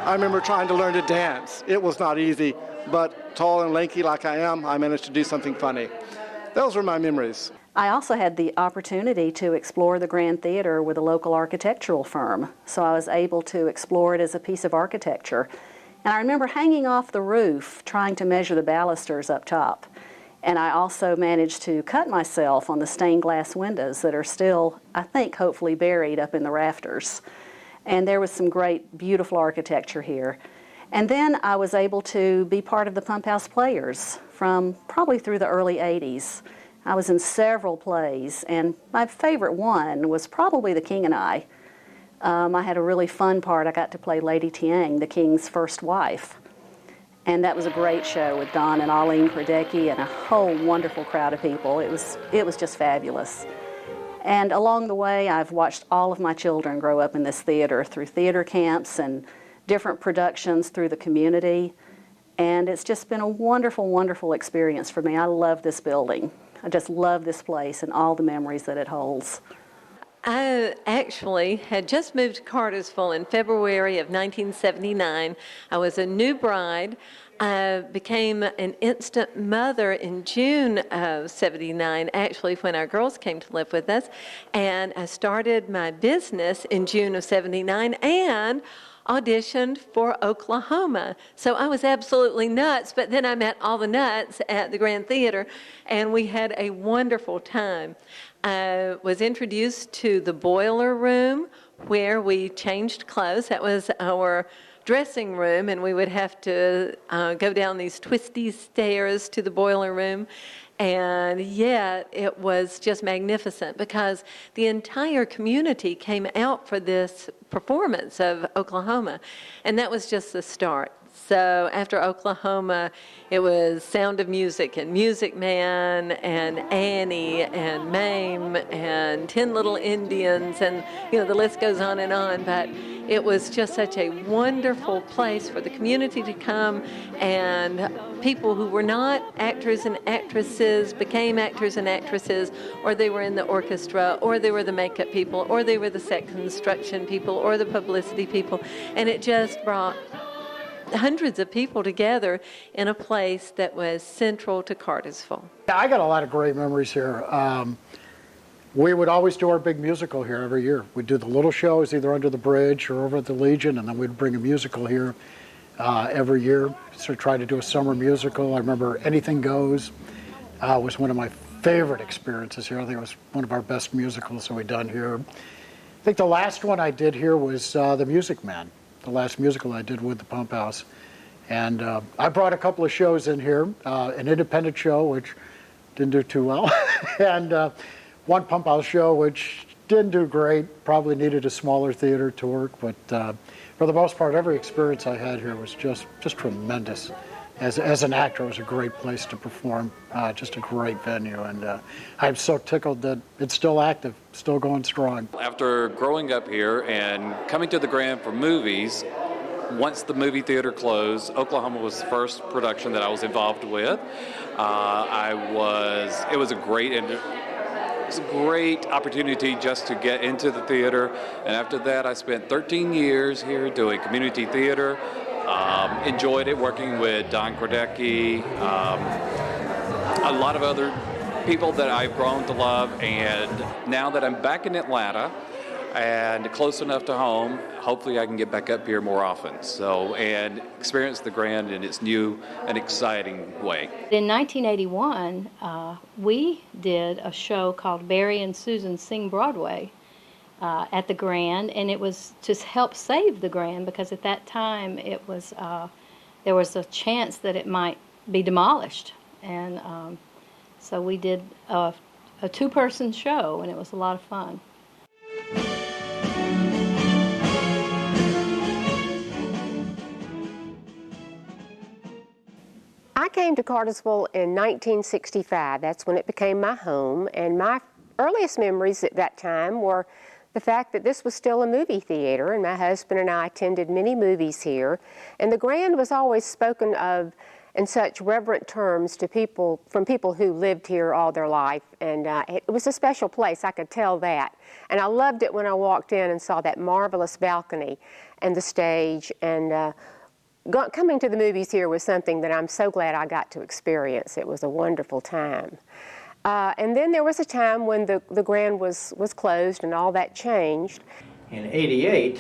I remember trying to learn to dance. It was not easy, but tall and lanky like I am, I managed to do something funny. Those were my memories. I also had the opportunity to explore the Grand Theater with a local architectural firm, so I was able to explore it as a piece of architecture. And I remember hanging off the roof trying to measure the balusters up top. And I also managed to cut myself on the stained glass windows that are still, I think, hopefully buried up in the rafters. And there was some great, beautiful architecture here. And then I was able to be part of the Pump House Players from probably through the early 80s. I was in several plays, and my favorite one was probably The King and I. I had a really fun part. I got to play Lady Tiang, the king's first wife. And that was a great show with Don and Arlene Kordecki and a whole wonderful crowd of people. It was just fabulous. And along the way, I've watched all of my children grow up in this theater through theater camps and different productions through the community. And it's just been a wonderful, wonderful experience for me. I love this building. I just love this place and all the memories that it holds. I actually had just moved to Cartersville in February of 1979. I was a new bride. I became an instant mother in June of '79, actually when our girls came to live with us. And I started my business in June of '79 and auditioned for Oklahoma. So I was absolutely nuts, but then I met all the nuts at the Grand Theater, and we had a wonderful time. I was introduced to the boiler room where we changed clothes. That was our dressing room, and we would have to go down these twisty stairs to the boiler room. And yet it was just magnificent because the entire community came out for this performance of Oklahoma, and that was just the start. So after Oklahoma, it was Sound of Music and Music Man and Annie and Mame and 10 Little Indians, and the list goes on and on. But it was just such a wonderful place for the community to come, and people who were not actors and actresses became actors and actresses, or they were in the orchestra, or they were the makeup people, or they were the set construction people, or the publicity people, and it just brought hundreds of people together in a place that was central to Cartersville. I got a lot of great memories here. we would always do our big musical here every year. We'd do the little shows either under the bridge or over at the Legion, and then we'd bring a musical here every year. So try to do a summer musical. I remember Anything Goes was one of my favorite experiences here. I think it was one of our best musicals that we've done here. I think the last one I did here was The Music Man, the last musical I did with the Pump House. And I brought a couple of shows in here, an independent show, which didn't do too well, and one Pump House show, which didn't do great, probably needed a smaller theater to work, but for the most part, every experience I had here was just tremendous. As an actor, it was a great place to perform, just a great venue, and I'm so tickled that it's still active, still going strong. After growing up here and coming to the Grand for movies, once the movie theater closed, Oklahoma was the first production that I was involved with. It was a great opportunity just to get into the theater, and after that I spent 13 years here doing community theater. Enjoyed it, working with Don Kordecki, a lot of other people that I've grown to love, and now that I'm back in Atlanta and close enough to home, hopefully I can get back up here more often and experience the Grand in its new and exciting way. In 1981, we did a show called Barry and Susan Sing Broadway at the Grand, and it was to help save the Grand because at that time it was there was a chance that it might be demolished, and so we did a two-person show, and it was a lot of fun. I came to Cartersville in 1965. That's when it became my home, and my earliest memories at that time were the fact that this was still a movie theater, and my husband and I attended many movies here, and the Grand was always spoken of in such reverent terms to people who lived here all their life, and it was a special place, I could tell that. And I loved it when I walked in and saw that marvelous balcony and the stage, and coming to the movies here was something that I'm so glad I got to experience. It was a wonderful time. And then there was a time when the Grand was closed and all that changed. In '88,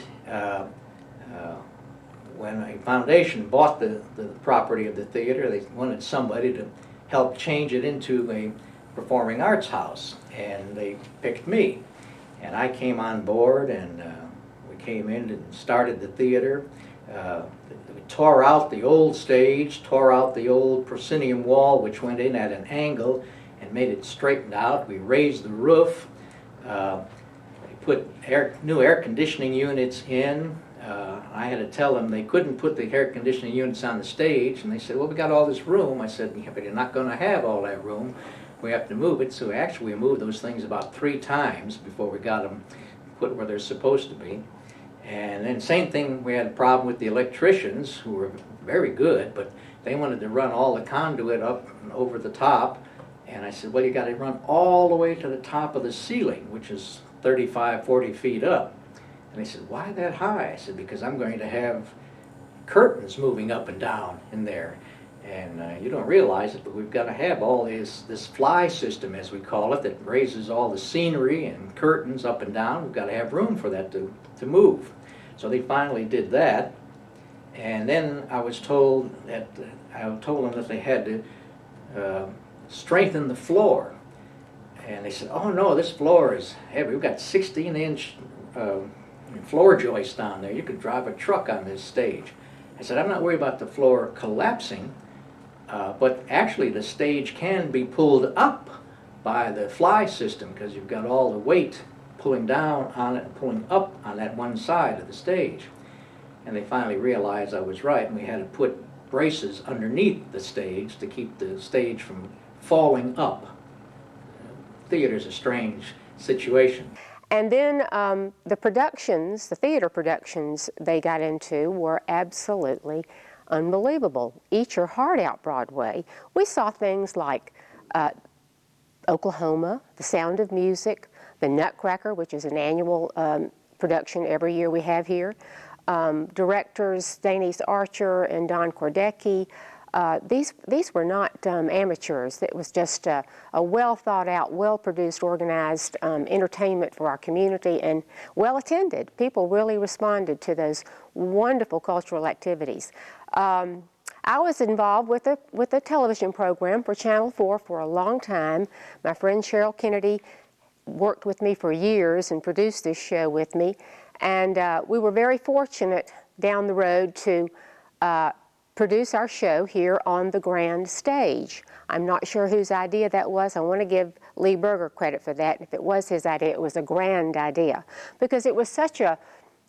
when a foundation bought the property of the theater, they wanted somebody to help change it into a performing arts house, and they picked me. And I came on board, and we came in and started the theater. We tore out the old stage, tore out the old proscenium wall, which went in at an angle, and made it straightened out. We raised the roof. We put new air conditioning units in. I had to tell them they couldn't put the air conditioning units on the stage, and they said, well, we got all this room. I said, yeah, but you're not going to have all that room. We have to move it. So actually we moved those things about 3 times before we got them put where they're supposed to be. And then same thing, we had a problem with the electricians, who were very good, but they wanted to run all the conduit up and over the top. And I said, well, you got to run all the way to the top of the ceiling, which is 35, 40 feet up. And they said, why that high? I said, because I'm going to have curtains moving up and down in there. And you don't realize it, but we've got to have all this fly system, as we call it, that raises all the scenery and curtains up and down. We've got to have room for that to move. So they finally did that. And then I was told that them that they had to strengthen the floor. And they said, oh no, this floor is heavy. We've got 16-inch floor joists down there. You could drive a truck on this stage. I said, I'm not worried about the floor collapsing, but actually the stage can be pulled up by the fly system because you've got all the weight pulling down on it and pulling up on that one side of the stage. And they finally realized I was right, and we had to put braces underneath the stage to keep the stage from falling up. Theater's a strange situation. And then the theater productions they got into were absolutely unbelievable. Eat Your Heart Out Broadway. We saw things like Oklahoma, The Sound of Music, The Nutcracker, which is an annual production every year we have here. Directors Denise Archer and Don Kordecki these were not amateurs. It was just a well thought out, well produced, organized entertainment for our community, and well attended. People really responded to those wonderful cultural activities. I was involved with a television program for Channel 4 for a long time. My friend Cheryl Kennedy worked with me for years and produced this show with me. And we were very fortunate down the road to produce our show here on the grand stage. I'm not sure whose idea that was. I want to give Lee Berger credit for that. If it was his idea, it was a grand idea, because it was such a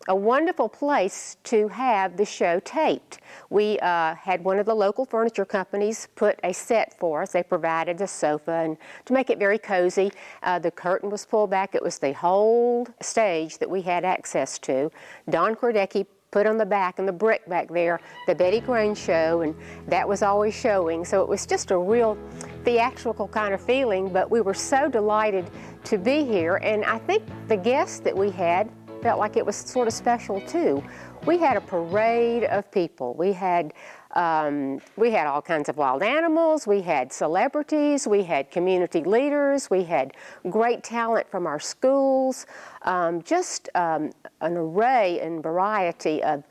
wonderful place to have the show taped. We had one of the local furniture companies put a set for us. They provided a sofa, and to make it very cozy, the curtain was pulled back. It was the whole stage that we had access to. Don Cordecki put on the back and the brick back there the Betty Crane show, and that was always showing. So it was just a real theatrical kind of feeling, but we were so delighted to be here, and I think the guests that we had felt like it was sort of special too. We had a parade of people. We had all kinds of wild animals, we had celebrities, we had community leaders, we had great talent from our schools, just an array and variety of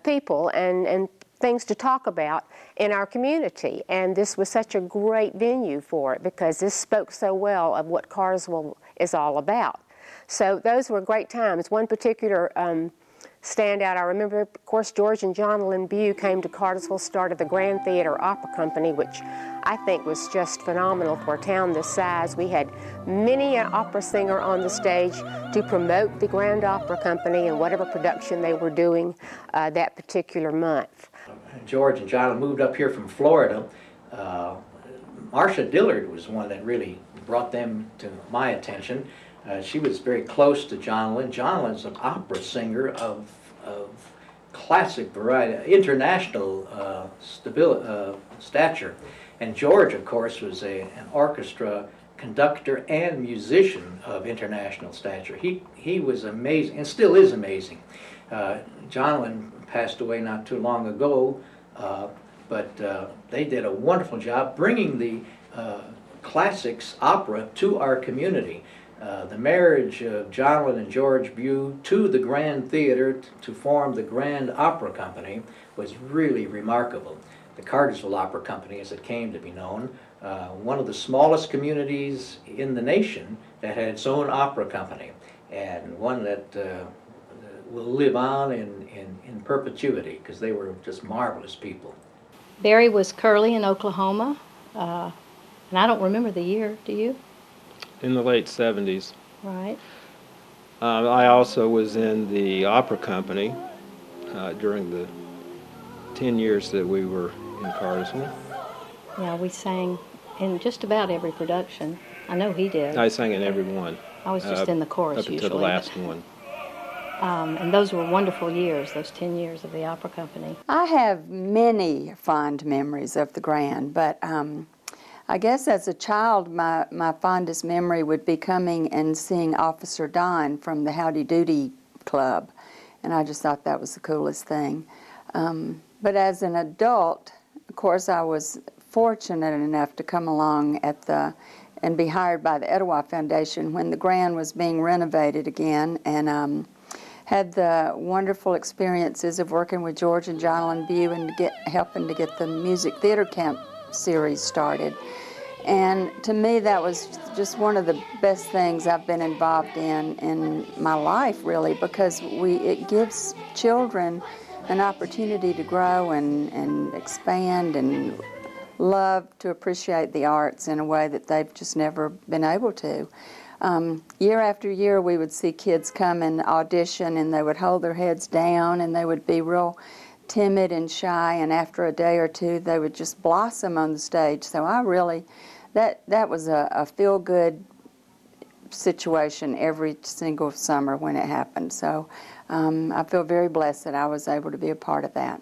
people and things to talk about in our community. And this was such a great venue for it, because this spoke so well of what Cartersville is all about. So those were great times. One particular standout, I remember, of course, George and John Lynn Bew came to Cartersville, started the Grand Theater Opera Company, which I think was just phenomenal for a town this size. We had many an opera singer on the stage to promote the Grand Opera Company and whatever production they were doing that particular month. George and John moved up here from Florida. Marcia Dillard was one that really brought them to my attention. She was very close to John Lynn. John Lynn's an opera singer of classic variety, international stature. And George, of course, was an orchestra conductor and musician of international stature. He was amazing, and still is amazing. John Lynn passed away not too long ago, but they did a wonderful job bringing the classics opera to our community. The marriage of John Lynn and George Bew to the Grand Theater to form the Grand Opera Company was really remarkable. The Cartersville Opera Company, as it came to be known, one of the smallest communities in the nation that had its own opera company, and one that will live on in perpetuity, because they were just marvelous people. Barry was Curly in Oklahoma, and I don't remember the year, do you? In the late 70s. Right. I also was in the opera company during the 10 years that we were in Cartersville. Yeah, we sang in just about every production. I know he did. I sang in every one. I was just in the chorus up until usually, the last one. And those were wonderful years, those 10 years of the opera company. I have many fond memories of the Grand, but I guess as a child, my fondest memory would be coming and seeing Officer Don from the Howdy Doody Club, and I just thought that was the coolest thing. But as an adult, of course, I was fortunate enough to come along and be hired by the Etowah Foundation when the Grand was being renovated again, and had the wonderful experiences of working with George and John Bew and helping to get the Music Theater Camp series started. And to me, that was just one of the best things I've been involved in my life, really, because it gives children an opportunity to grow and expand and love to appreciate the arts in a way that they've just never been able to. Year after year, we would see kids come and audition, and they would hold their heads down, and they would be real timid and shy, and after a day or two, they would just blossom on the stage. So I really, that was a feel-good situation every single summer when it happened. So I feel very blessed that I was able to be a part of that.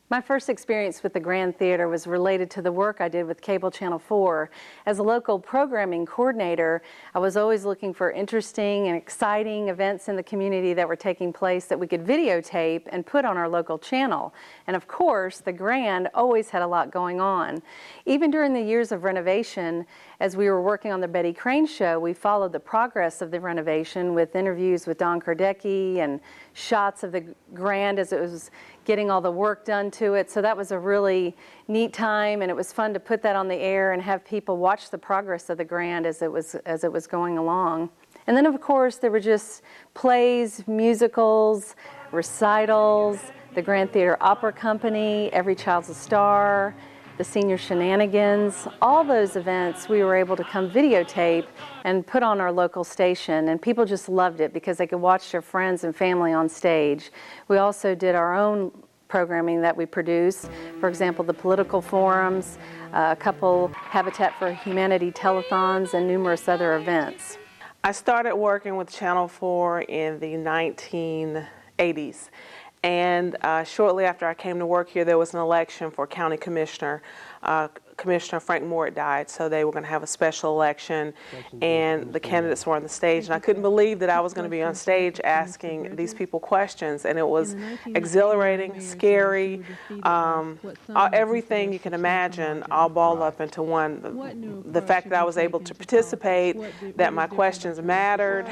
My first experience with the Grand Theater was related to the work I did with Cable Channel 4. As a local programming coordinator, I was always looking for interesting and exciting events in the community that were taking place that we could videotape and put on our local channel. And of course, the Grand always had a lot going on. Even during the years of renovation, as we were working on the Betty Crane show, we followed the progress of the renovation with interviews with Don Kordecki and shots of the Grand as it was getting all the work done to it. So that was a really neat time, and it was fun to put that on the air and have people watch the progress of the Grand as it was going along. And then of course there were just plays, musicals, recitals, the Grand Theater Opera Company, Every Child's a Star, the Senior Shenanigans. All those events we were able to come videotape and put on our local station, and people just loved it because they could watch their friends and family on stage. We also did our own programming that we produce, for example, the political forums, a couple Habitat for Humanity telethons, and numerous other events. I started working with Channel 4 in the 1980s. And shortly after I came to work here, there was an election for county commissioner. Commissioner Frank Moore died, so they were going to have a special election, and the candidates were on the stage. And I couldn't believe that I was going to be on stage asking these people questions, and it was exhilarating, scary, everything you can imagine, all balled up into one. The fact that I was able to participate, that my questions mattered,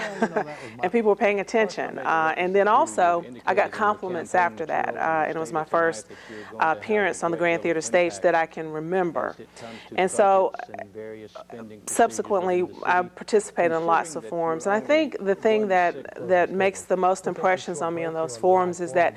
and people were paying attention. And then also, I got compliments after that, and it was my first appearance on the Grand Theater stage that I can remember. And so subsequently I participated in lots of forums, and I think the thing that makes the most impressions on me on those forums is that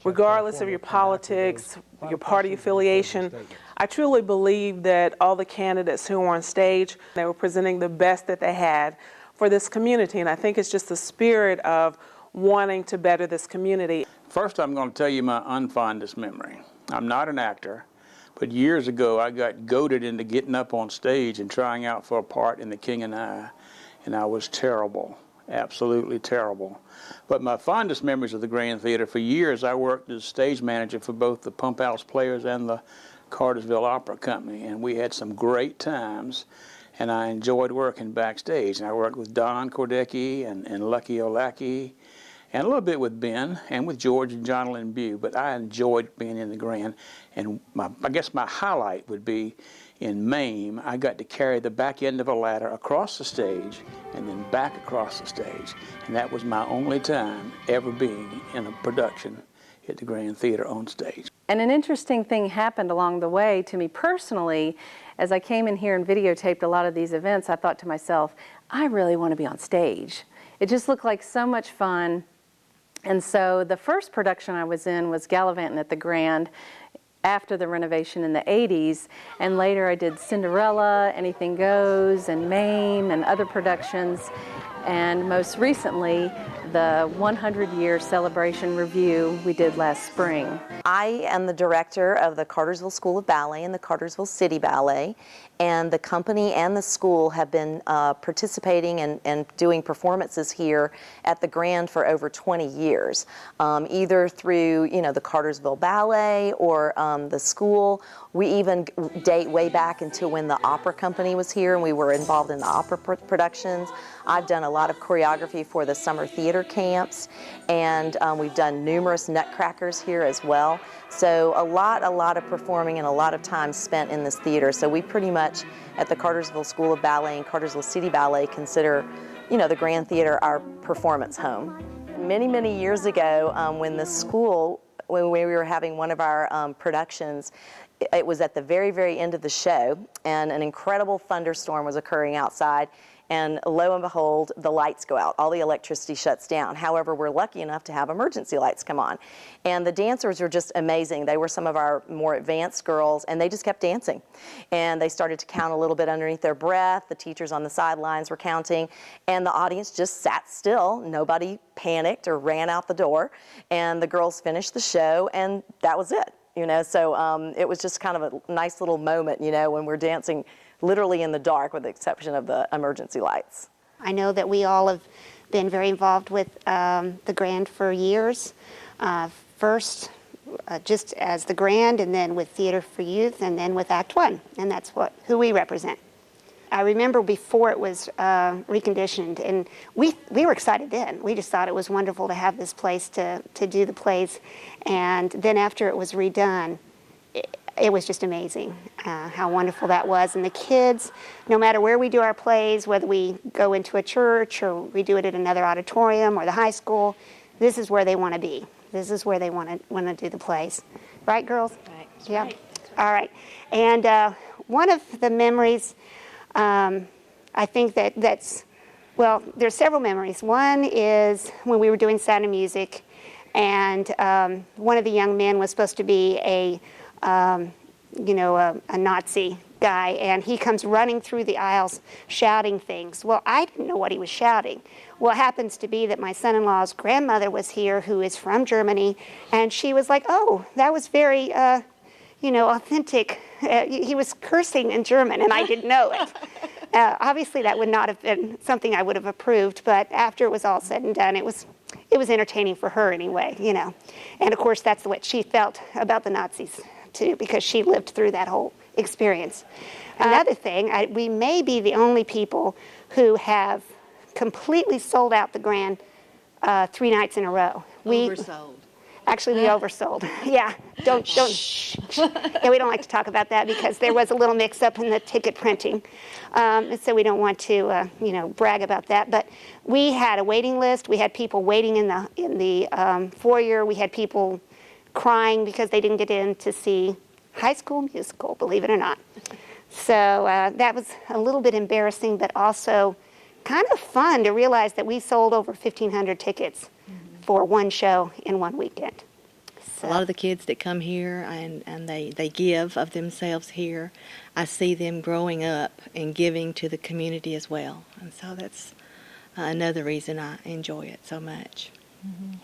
regardless of your politics, your party affiliation, I truly believe that all the candidates who were on stage, they were presenting the best that they had for this community, and I think it's just the spirit of wanting to better this community. First, I'm going to tell you my unfondest memory. I'm not an actor. But years ago, I got goaded into getting up on stage and trying out for a part in The King and I was terrible, absolutely terrible. But my fondest memories of the Grand Theater, for years I worked as stage manager for both the Pump House Players and the Cartersville Opera Company, and we had some great times, and I enjoyed working backstage. And I worked with Don Kordecki and Lucky Olaki, and a little bit with Ben and with George and John Lynn Bew, but I enjoyed being in the Grand. And I guess my highlight would be in MAME, I got to carry the back end of a ladder across the stage and then back across the stage. And that was my only time ever being in a production at the Grand Theater on stage. And an interesting thing happened along the way to me personally. As I came in here and videotaped a lot of these events, I thought to myself, I really want to be on stage. It just looked like so much fun. And so the first production I was in was Gallivanting at the Grand after the renovation in the 80s, and later I did Cinderella, Anything Goes, and MAME, and other productions, and most recently the 100-year celebration review we did last spring. I am the director of the Cartersville School of Ballet and the Cartersville City Ballet, and the company and the school have been participating and doing performances here at the Grand for over 20 years, either through the Cartersville Ballet or the school. We even date way back into when the opera company was here and we were involved in the opera productions. I've done a lot of choreography for the summer theater camps, and we've done numerous nutcrackers here as well. So a lot of performing and a lot of time spent in this theater. So we pretty much at the Cartersville School of Ballet and Cartersville City Ballet consider, the Grand Theater our performance home. Many years ago, when we were having one of our productions, it was at the very end of the show, and an incredible thunderstorm was occurring outside, and lo and behold, the lights go out. All the electricity shuts down. However, we're lucky enough to have emergency lights come on. And the dancers were just amazing. They were some of our more advanced girls, and they just kept dancing. And they started to count a little bit underneath their breath. The teachers on the sidelines were counting, and the audience just sat still. Nobody panicked or ran out the door. And the girls finished the show, and that was it. So it was just kind of a nice little moment, when we're dancing literally in the dark, with the exception of the emergency lights. I know that we all have been very involved with the Grand for years. First just as the Grand, and then with Theater for Youth, and then with Act One, and that's who we represent. I remember before it was reconditioned, and we were excited then. We just thought it was wonderful to have this place to do the plays, and then after it was redone, it was just amazing how wonderful that was. And the kids, no matter where we do our plays, whether we go into a church or we do it at another auditorium or the high school, this is where they want to be. This is where they want to do the plays. Right, girls? Right. Yeah. Right. All right. And one of the memories, I think well, there's several memories. One is when we were doing Sound of Music, and one of the young men was supposed to be a Nazi guy, and he comes running through the aisles shouting things. Well, I didn't know what he was shouting. Well, it happens to be that my son-in-law's grandmother was here, who is from Germany, and she was like, oh, that was very, authentic. He was cursing in German, and I didn't know it. Obviously, that would not have been something I would have approved, but after it was all said and done, it was entertaining for her anyway, And, of course, that's what she felt about the Nazis, too, because she lived through that whole experience. Another thing, we may be the only people who have completely sold out the Grand 3 nights in a row. Oversold. Actually, we oversold. Yeah, don't. Yeah, we don't like to talk about that because there was a little mix-up in the ticket printing, so we don't want to, brag about that. But we had a waiting list. We had people waiting in the foyer. We had people crying because they didn't get in to see High School Musical, believe it or not. So that was a little bit embarrassing, but also kind of fun to realize that we sold over 1,500 tickets for one show in one weekend. So. A lot of the kids that come here and they give of themselves here, I see them growing up and giving to the community as well. And so that's another reason I enjoy it so much. Mm-hmm.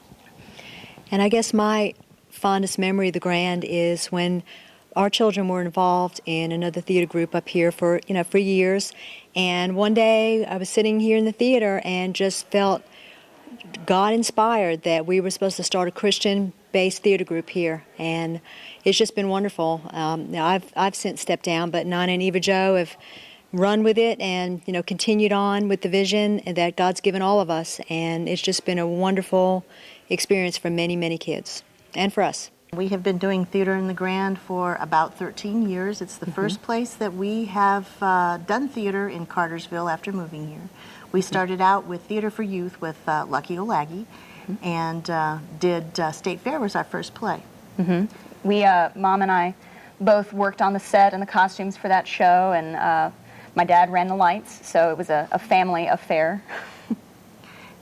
And I guess my fondest memory of the Grand is when our children were involved in another theater group up here for years. And one day I was sitting here in the theater and just felt God inspired that we were supposed to start a Christian-based theater group here, and it's just been wonderful. Now I've since stepped down, but Nina and Eva Jo have run with it and continued on with the vision that God's given all of us, and it's just been a wonderful experience for many, many kids and for us. We have been doing theater in the Grand for about 13 years. It's the first place that we have done theater in Cartersville after moving here. We started out with Theater for Youth with Lucky O'Laggy, and did State Fair was our first play. We, Mom and I, both worked on the set and the costumes for that show, and my dad ran the lights, so it was a family affair.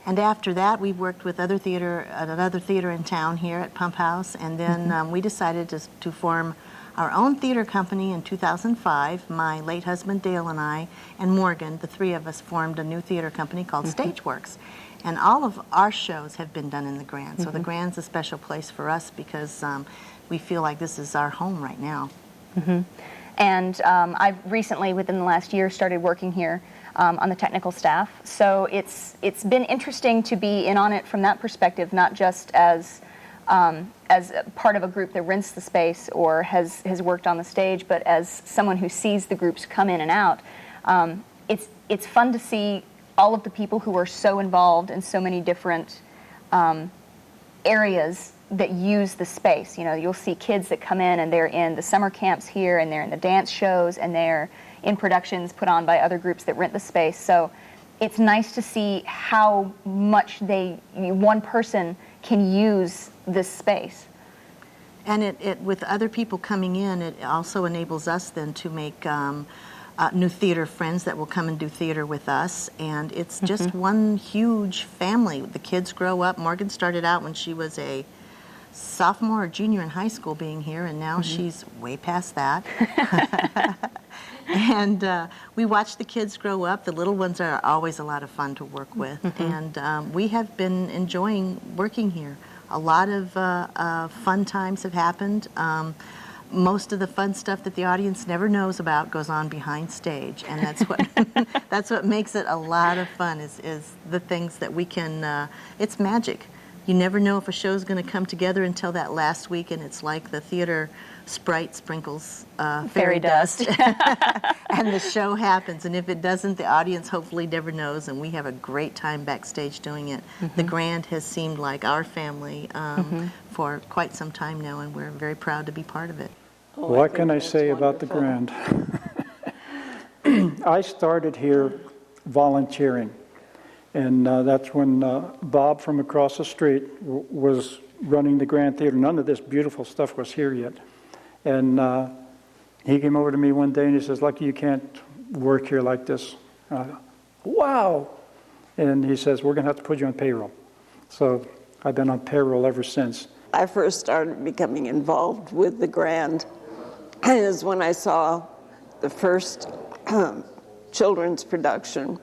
And after that, we worked with another theater in town here at Pump House, and then we decided to form our own theater company in 2005. My late husband Dale and I and Morgan, the three of us, formed a new theater company called Stageworks. And all of our shows have been done in the Grand. So the Grand's a special place for us because we feel like this is our home right now. And I've recently, within the last year, started working here on the technical staff. So it's been interesting to be in on it from that perspective, not just as part of a group that rents the space or has worked on the stage, but as someone who sees the groups come in and out. It's fun to see all of the people who are so involved in so many different areas that use the space. You'll see kids that come in and they're in the summer camps here, and they're in the dance shows, and they're in productions put on by other groups that rent the space. So it's nice to see how much one person can use this space. And it with other people coming in, it also enables us then to make new theater friends that will come and do theater with us. And it's just one huge family. The kids grow up. Morgan started out when she was a sophomore or junior in high school being here, and now she's way past that. And we watch the kids grow up. The little ones are always a lot of fun to work with. And we have been enjoying working here. A lot of fun times have happened. Most of the fun stuff that the audience never knows about goes on behind stage, and that's what that's what makes it a lot of fun. Is the things that we can. It's magic. you never know if a show's going to come together until that last week, and it's like the theater sprite sprinkles fairy dust. And the show happens, and if it doesn't, the audience hopefully never knows, and we have a great time backstage doing it. The Grand has seemed like our family for quite some time now, and we're very proud to be part of it. What can I say about the Grand? I started here volunteering, and that's when Bob from across the street was running the Grand Theater. None of this beautiful stuff was here yet. And he came over to me one day and he says, "Lucky you can't work here like this." And I go, "Wow!" And he says, "We're going to have to put you on payroll." So I've been on payroll ever since. I first started becoming involved with the Grand is when I saw the first children's production.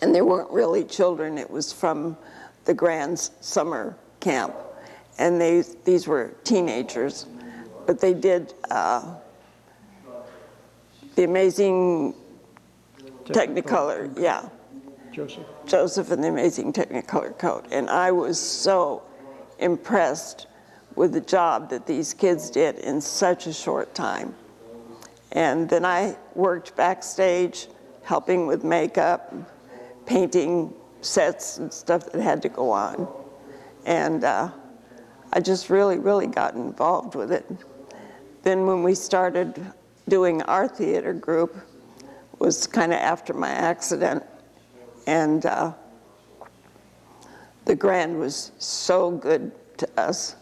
And they weren't really children, it was from the Grand's summer camp. And these were teenagers. But they did the Amazing Technicolor, yeah. Joseph and the Amazing Technicolor Coat. And I was so impressed with the job that these kids did in such a short time. And then I worked backstage, helping with makeup, painting sets and stuff that had to go on. And I just really, really got involved with it. Then when we started doing our theater group, was kind of after my accident. And the Grand was so good to us.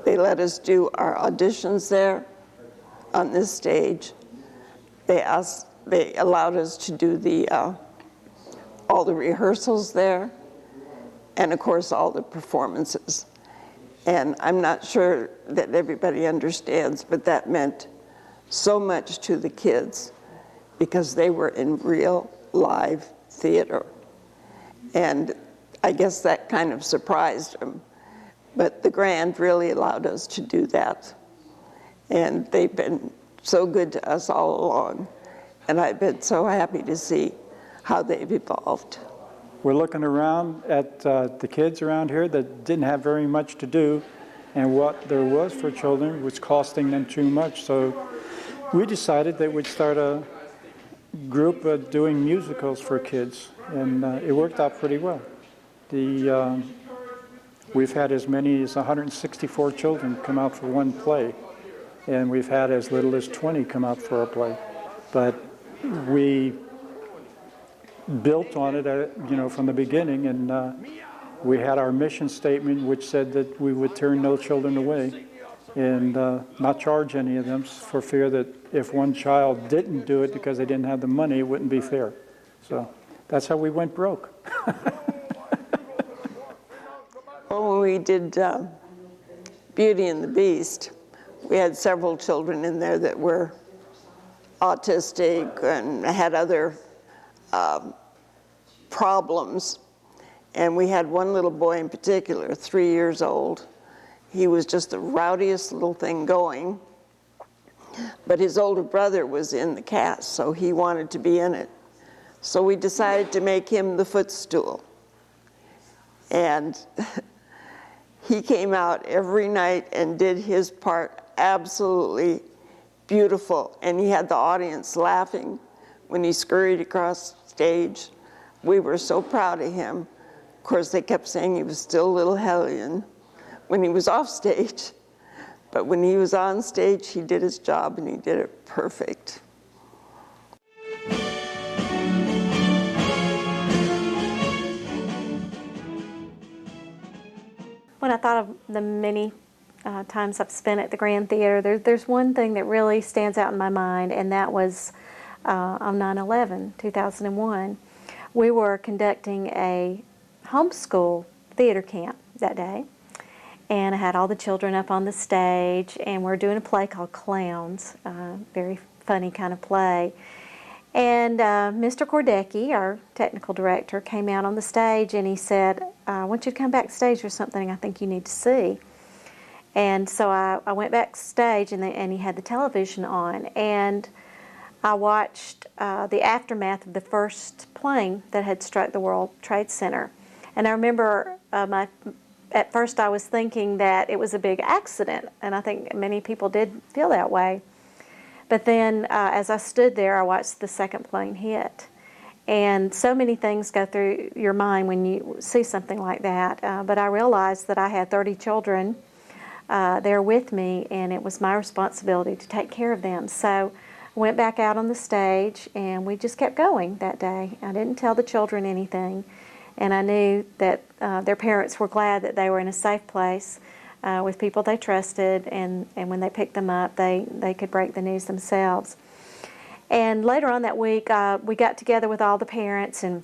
They let us do our auditions there on this stage. They allowed us to do all the rehearsals there, and of course all the performances. And I'm not sure that everybody understands, but that meant so much to the kids because they were in real live theater. And I guess that kind of surprised them. But the Grand really allowed us to do that. And they've been so good to us all along. And I've been so happy to see how they've evolved. We're looking around at the kids around here that didn't have very much to do, and what there was for children was costing them too much. So we decided that we'd start a group doing musicals for kids, and it worked out pretty well. We've had as many as 164 children come out for one play, and we've had as little as 20 come out for a play. But we built on it, from the beginning, and we had our mission statement, which said that we would turn no children away and not charge any of them for fear that if one child didn't do it because they didn't have the money, it wouldn't be fair. So that's how we went broke. Well, when we did Beauty and the Beast, we had several children in there that were autistic and had other problems. And we had one little boy in particular, 3 years old. He was just the rowdiest little thing going. But his older brother was in the cast, so he wanted to be in it. So we decided to make him the footstool. And he came out every night and did his part absolutely beautiful. And he had the audience laughing when he scurried across stage. We were so proud of him. Of course, they kept saying he was still a little hellion when he was off stage. But when he was on stage, he did his job and he did it perfect. When I thought of the many times I've spent at the Grand Theater, there's one thing that really stands out in my mind, and that was on 9/11, 2001. We were conducting a homeschool theater camp that day, and I had all the children up on the stage, and we're doing a play called Clowns, very funny kind of play. And Mr. Kordecki, our technical director, came out on the stage and he said, "I want you to come backstage. There's something I think you need to see." And so I went backstage, and he had the television on, and I watched the aftermath of the first plane that had struck the World Trade Center. And I remember at first I was thinking that it was a big accident, and I think many people did feel that way. But then as I stood there, I watched the second plane hit. And so many things go through your mind when you see something like that. But I realized that I had 30 children there with me, and it was my responsibility to take care of them. So I went back out on the stage, and we just kept going that day. I didn't tell the children anything. And I knew that their parents were glad that they were in a safe place with people they trusted, and when they picked them up, they could break the news themselves. And later on that week, we got together with all the parents, and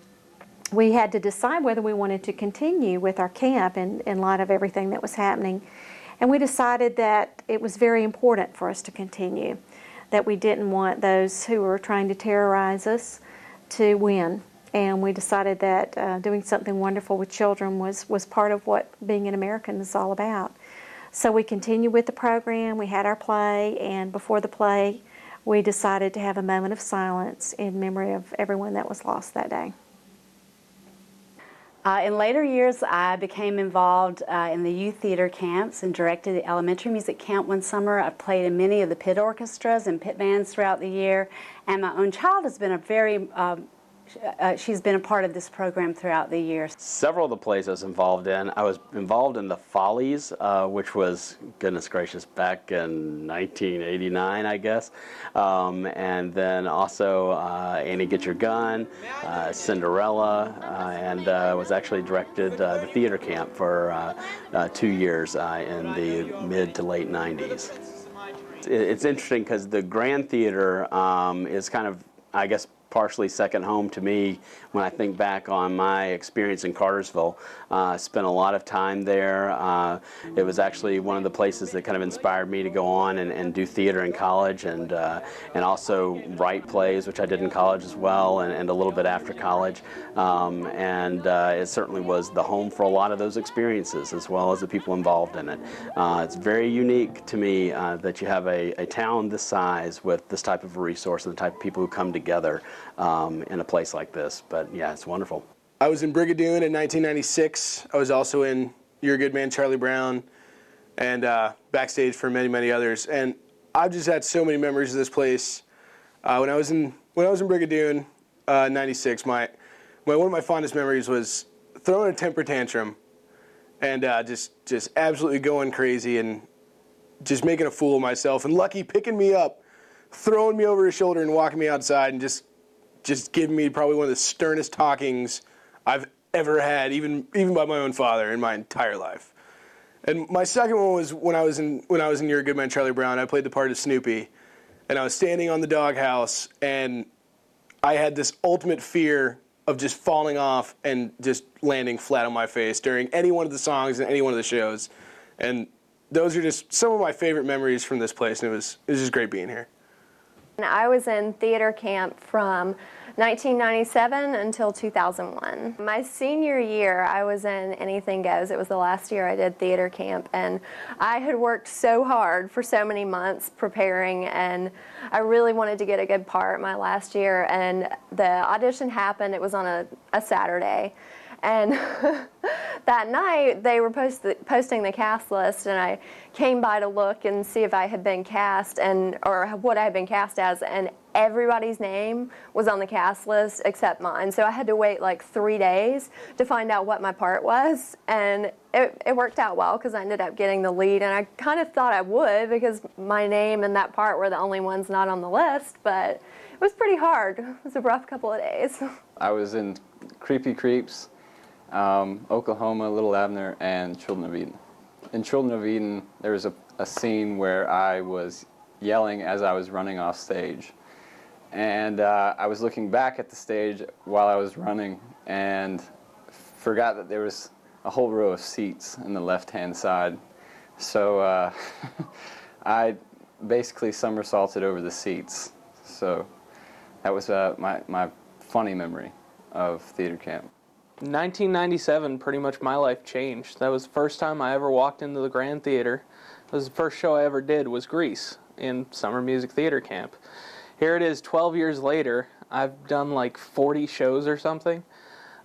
we had to decide whether we wanted to continue with our camp in light of everything that was happening. And we decided that it was very important for us to continue, that we didn't want those who were trying to terrorize us to win. And we decided that doing something wonderful with children was part of what being an American is all about. So we continued with the program. We had our play, and before the play, we decided to have a moment of silence in memory of everyone that was lost that day. In later years, I became involved in the youth theater camps and directed the elementary music camp one summer. I played in many of the pit orchestras and pit bands throughout the year, and my own child has been she's been a part of this program throughout the years. Several of the plays I was involved in the Follies, which was, goodness gracious, back in 1989, I guess. And then also Annie Get Your Gun, Cinderella, and was actually directed the theater camp for 2 years in the mid to late 90s. It's interesting because the Grand Theater is kind of, I guess, partially second home to me when I think back on my experience in Cartersville. Spent a lot of time there. It was actually one of the places that kind of inspired me to go on and do theater in college, and also write plays, which I did in college as well, and a little bit after college. It certainly was the home for a lot of those experiences, as well as the people involved in it. It's very unique to me that you have a town this size with this type of resource and the type of people who come together in a place like this. But yeah, it's wonderful. I was in Brigadoon in 1996. I was also in You're a Good Man, Charlie Brown, and backstage for many, many others. And I've just had so many memories of this place. When I was in Brigadoon, 96, one of my fondest memories was throwing a temper tantrum and just absolutely going crazy and just making a fool of myself. And Lucky picking me up, throwing me over his shoulder and walking me outside, and just giving me probably one of the sternest talkings I've ever had, even by my own father in my entire life. And my second one was when I was in You're a Good Man, Charlie Brown. I played the part of Snoopy, and I was standing on the doghouse, and I had this ultimate fear of just falling off and just landing flat on my face during any one of the songs and any one of the shows. And those are just some of my favorite memories from this place, and it was just great being here. I was in theater camp from 1997 until 2001. My senior year, I was in Anything Goes. It was the last year I did theater camp, and I had worked so hard for so many months preparing, and I really wanted to get a good part my last year, and the audition happened. It was on a Saturday. And that night, they were posting the cast list, and I came by to look and see if I had been cast or what I had been cast as, and everybody's name was on the cast list except mine. So I had to wait like 3 days to find out what my part was, and it worked out well because I ended up getting the lead, and I kind of thought I would because my name and that part were the only ones not on the list, but it was pretty hard. It was a rough couple of days. I was in Creepy Creeps, Oklahoma, Little Abner, and Children of Eden. In Children of Eden, there was a scene where I was yelling as I was running off stage. And I was looking back at the stage while I was running and forgot that there was a whole row of seats in the left-hand side. So I basically somersaulted over the seats. So that was my funny memory of theater camp. 1997, pretty much my life changed. That was the first time I ever walked into the Grand Theater. It was the first show I ever did was Grease in summer music theater camp. Here it is 12 years later. I've done like 40 shows or something.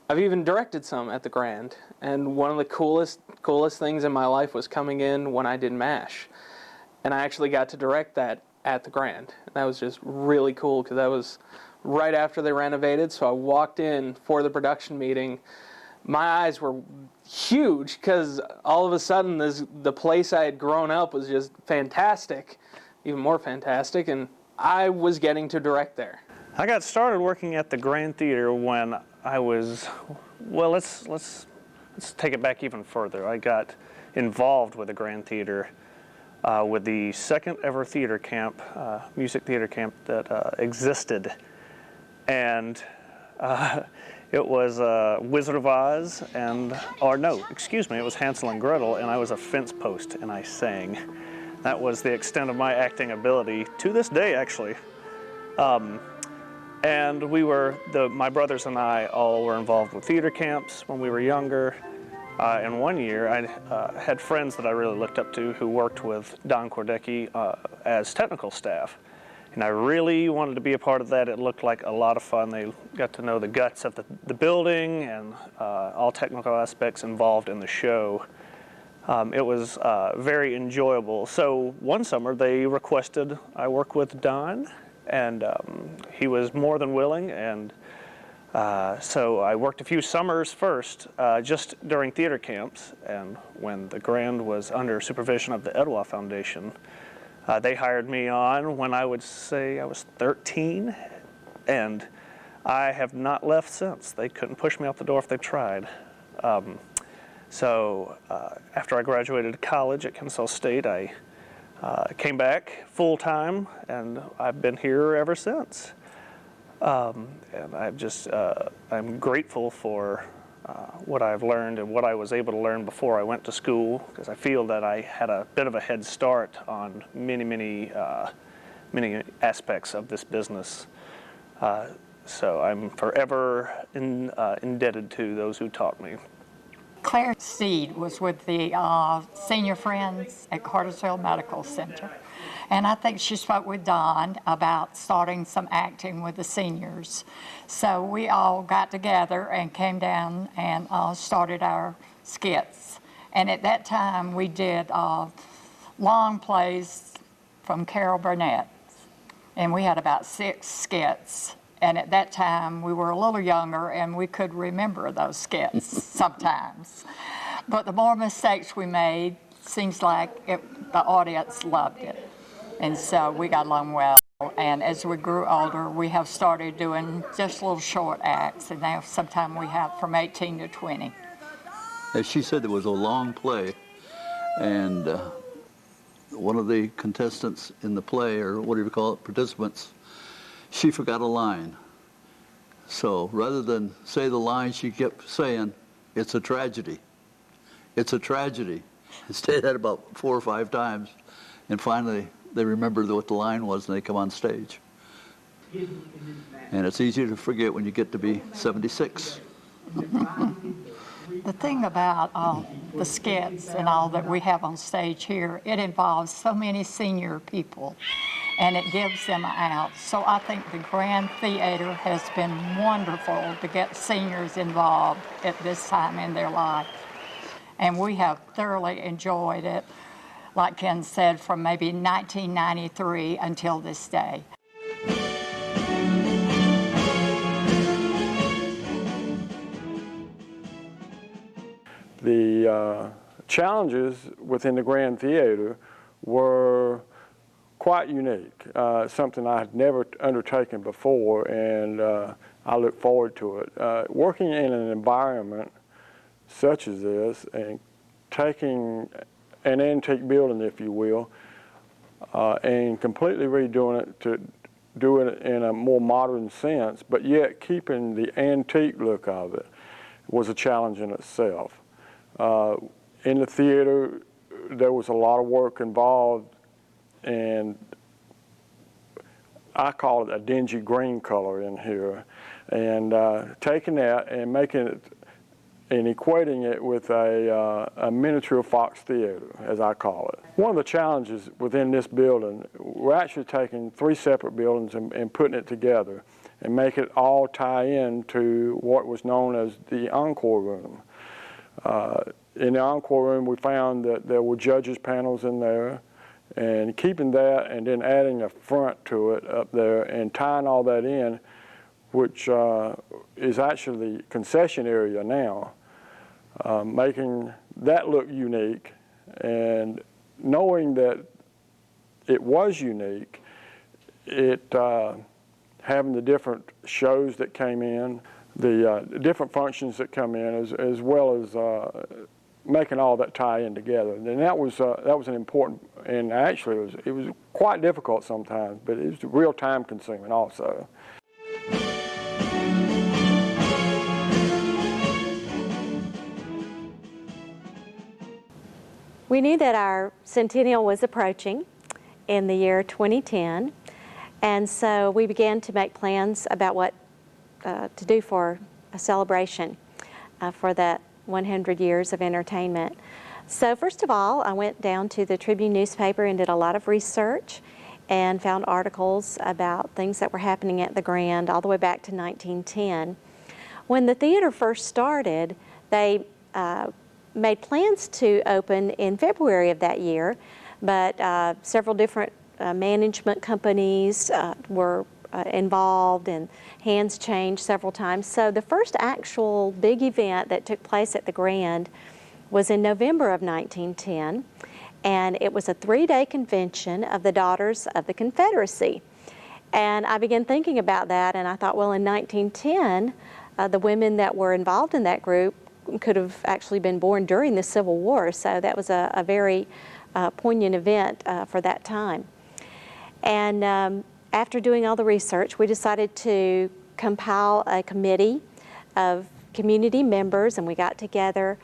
I've even directed some at the Grand, and one of the coolest things in my life was coming in when I did MASH, and I actually got to direct that at the Grand. And that was just really cool because that was right after they renovated, so I walked in for the production meeting. My eyes were huge because all of a sudden the place I had grown up was just fantastic, even more fantastic, and I was getting to direct there. I got started working at the Grand Theater when I was, well, let's take it back even further. I got involved with the Grand Theater with the second ever theater camp, music theater camp that existed. And it was Wizard of Oz it was Hansel and Gretel, and I was a fence post and I sang. That was the extent of my acting ability to this day, actually. And my brothers and I all were involved with theater camps when we were younger. And one year I had friends that I really looked up to who worked with Don Kordecki as technical staff. And I really wanted to be a part of that. It looked like a lot of fun. They got to know the guts of the building and all technical aspects involved in the show. It was very enjoyable. So one summer they requested I work with Don, and he was more than willing. And so I worked a few summers first, just during theater camps. And when the Grand was under supervision of the Etowah Foundation, they hired me on when I would say I was 13, and I have not left since. They couldn't push me out the door if they tried. So after I graduated college at Kennesaw State, I came back full-time, and I've been here ever since. And I'm grateful for what I've learned and what I was able to learn before I went to school, because I feel that I had a bit of a head start on many aspects of this business. So I'm forever indebted to those who taught me. Claire Seed was with the senior friends at Cartersville Medical Center. And I think she spoke with Don about starting some acting with the seniors. So we all got together and came down and started our skits. And at that time, we did long plays from Carol Burnett. And we had about 6 skits. And at that time, we were a little younger, and we could remember those skits sometimes. But the more mistakes we made, seems like the audience loved it. And so we got along well. And as we grew older, we have started doing just little short acts. And now sometimes we have from 18 to 20. As she said, there was a long play. And one of the contestants in the play, or what do you call it, participants, she forgot a line. So rather than say the line, she kept saying, "It's a tragedy. It's a tragedy." And stayed that about 4 or 5 times. And finally, they remember what the line was and they come on stage. And it's easy to forget when you get to be 76. The thing about the skits and all that we have on stage here, it involves so many senior people, and it gives them an out. So I think the Grand Theater has been wonderful to get seniors involved at this time in their life. And we have thoroughly enjoyed it, like Ken said, from maybe 1993 until this day. The challenges within the Grand Theater were quite unique, something I had never undertaken before, and I look forward to it. Working in an environment such as this and taking an antique building, if you will, and completely redoing it to do it in a more modern sense, but yet keeping the antique look of it was a challenge in itself. In the theater, there was a lot of work involved, and I call it a dingy green color in here, and taking that and making it and equating it with a miniature Fox Theater, as I call it. One of the challenges within this building, we're actually taking 3 separate buildings and putting it together. and make it all tie in to what was known as the encore room. In the encore room, we found that there were judges' panels in there, and keeping that and then adding a front to it up there and tying all that in, which is actually the concession area now, making that look unique. And knowing that it was unique, having the different shows that came in, the different functions that come in, as well as making all that tie in together. And that was an important, and actually it was quite difficult sometimes, but it was real time consuming also. We knew that our centennial was approaching in the year 2010, and so we began to make plans about what to do for a celebration for that 100 years of entertainment. So first of all, I went down to the Tribune newspaper and did a lot of research and found articles about things that were happening at the Grand all the way back to 1910. When the theater first started, they made plans to open in February of that year, but several different management companies were involved and hands changed several times. So the first actual big event that took place at the Grand was in November of 1910, and it was a 3-day convention of the Daughters of the Confederacy. And I began thinking about that, and I thought, well, in 1910, the women that were involved in that group could have actually been born during the Civil War, so that was a very poignant event for that time. And after doing all the research, we decided to compile a committee of community members, and we got together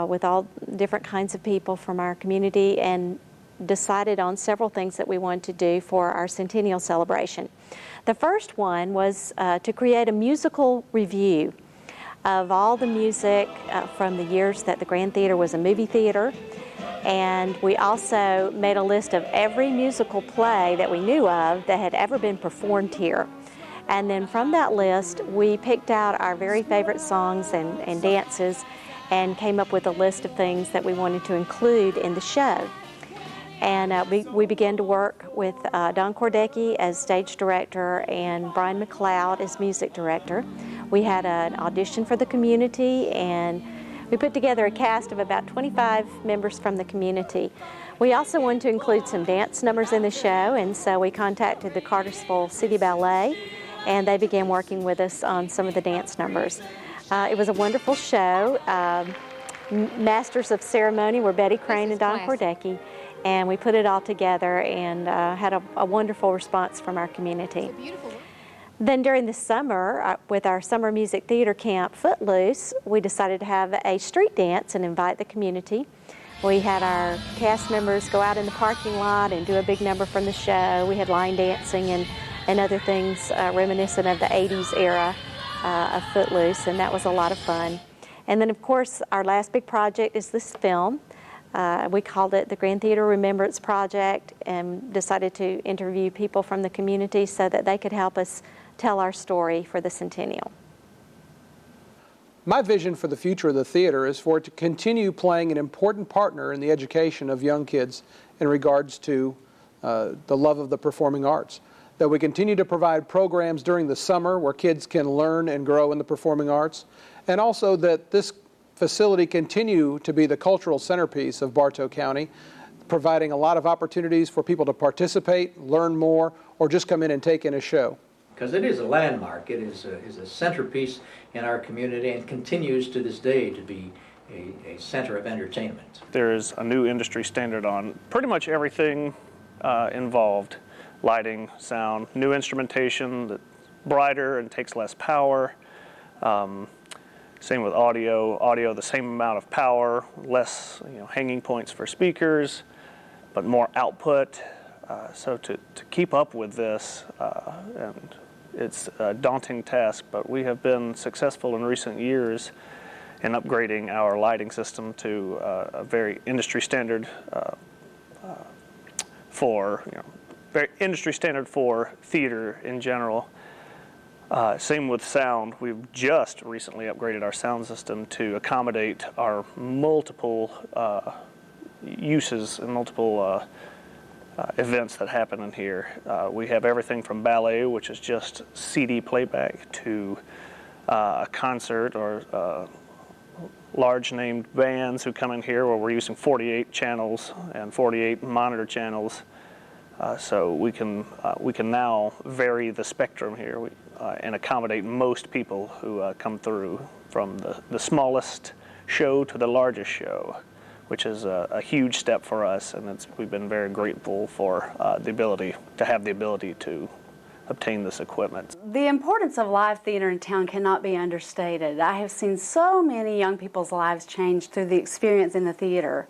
with all different kinds of people from our community and decided on several things that we wanted to do for our centennial celebration. The first one was to create a musical review of all the music from the years that the Grand Theater was a movie theater. And we also made a list of every musical play that we knew of that had ever been performed here. And then from that list, we picked out our very favorite songs and dances and came up with a list of things that we wanted to include in the show. And we began to work with Don Cordecki as stage director and Brian McLeod as music director. We had an audition for the community, and we put together a cast of about 25 members from the community. We also wanted to include some dance numbers in the show, and so we contacted the Cartersville City Ballet, and they began working with us on some of the dance numbers. It was a wonderful show. Masters of ceremony were Betty Crane and Don Cordecki, and we put it all together and had a wonderful response from our community. Then during the summer, with our summer music theater camp Footloose, we decided to have a street dance and invite the community. We had our cast members go out in the parking lot and do a big number from the show. We had line dancing and other things reminiscent of the 80s era of Footloose, and that was a lot of fun. And then, of course, our last big project is this film. We called it the Grand Theater Remembrance Project and decided to interview people from the community so that they could help us tell our story for the centennial. My vision for the future of the theater is for it to continue playing an important partner in the education of young kids in regards to the love of the performing arts. That we continue to provide programs during the summer where kids can learn and grow in the performing arts, and also that this facility continue to be the cultural centerpiece of Bartow County, providing a lot of opportunities for people to participate, learn more, or just come in and take in a show. Because it is a landmark, it is a centerpiece in our community and continues to this day to be a center of entertainment. There's a new industry standard on pretty much everything involved. Lighting, sound, new instrumentation that's brighter and takes less power. Same with audio the same amount of power, less hanging points for speakers, but more output. So to keep up with this, and it's a daunting task, but we have been successful in recent years in upgrading our lighting system to a very industry standard very industry standard for theater in general. Same with sound. We've just recently upgraded our sound system to accommodate our multiple uses and multiple events that happen in here. We have everything from ballet, which is just CD playback, to a concert or large named bands who come in here where we're using 48 channels and 48 monitor channels. So we can now vary the spectrum here and accommodate most people who come through, from the smallest show to the largest show, which is a huge step for us, and we've been very grateful for the ability to obtain this equipment. The importance of live theater in town cannot be understated. I have seen so many young people's lives change through the experience in the theater.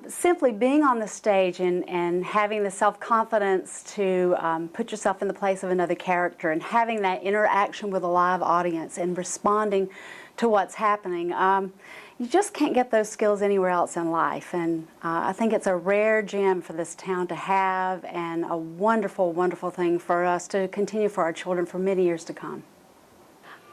Simply being on the stage and having the self-confidence to put yourself in the place of another character and having that interaction with a live audience and responding to what's happening. You just can't get those skills anywhere else in life, and I think it's a rare gem for this town to have, and a wonderful, wonderful thing for us to continue for our children for many years to come.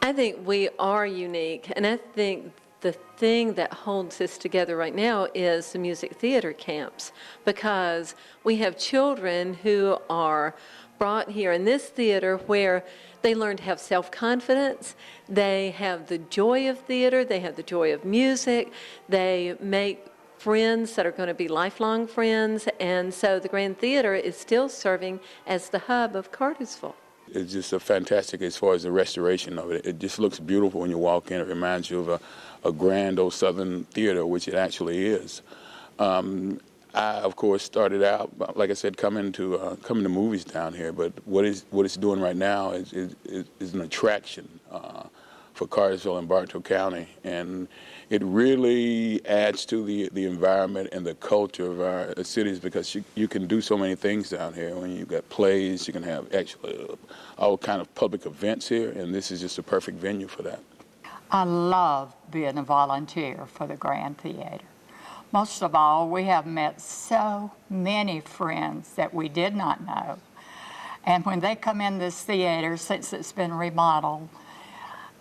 I think we are unique, and I think the thing that holds us together right now is the music theater camps, because we have children who are brought here in this theater where they learn to have self-confidence, they have the joy of theater, they have the joy of music, they make friends that are going to be lifelong friends, and so the Grand Theater is still serving as the hub of Cartersville. It's just fantastic as far as the restoration of it. It just looks beautiful when you walk in. It reminds you of a grand old Southern theater, which it actually is. I, of course, started out, like I said, coming to movies down here. But what it's doing right now is an attraction for Cartersville and Bartow County, and it really adds to the environment and the culture of our cities, because you can do so many things down here. When you've got plays, you can have actually all kind of public events here, and this is just a perfect venue for that. I love being a volunteer for the Grand Theater. Most of all, we have met so many friends that we did not know. And when they come in this theater, since it's been remodeled,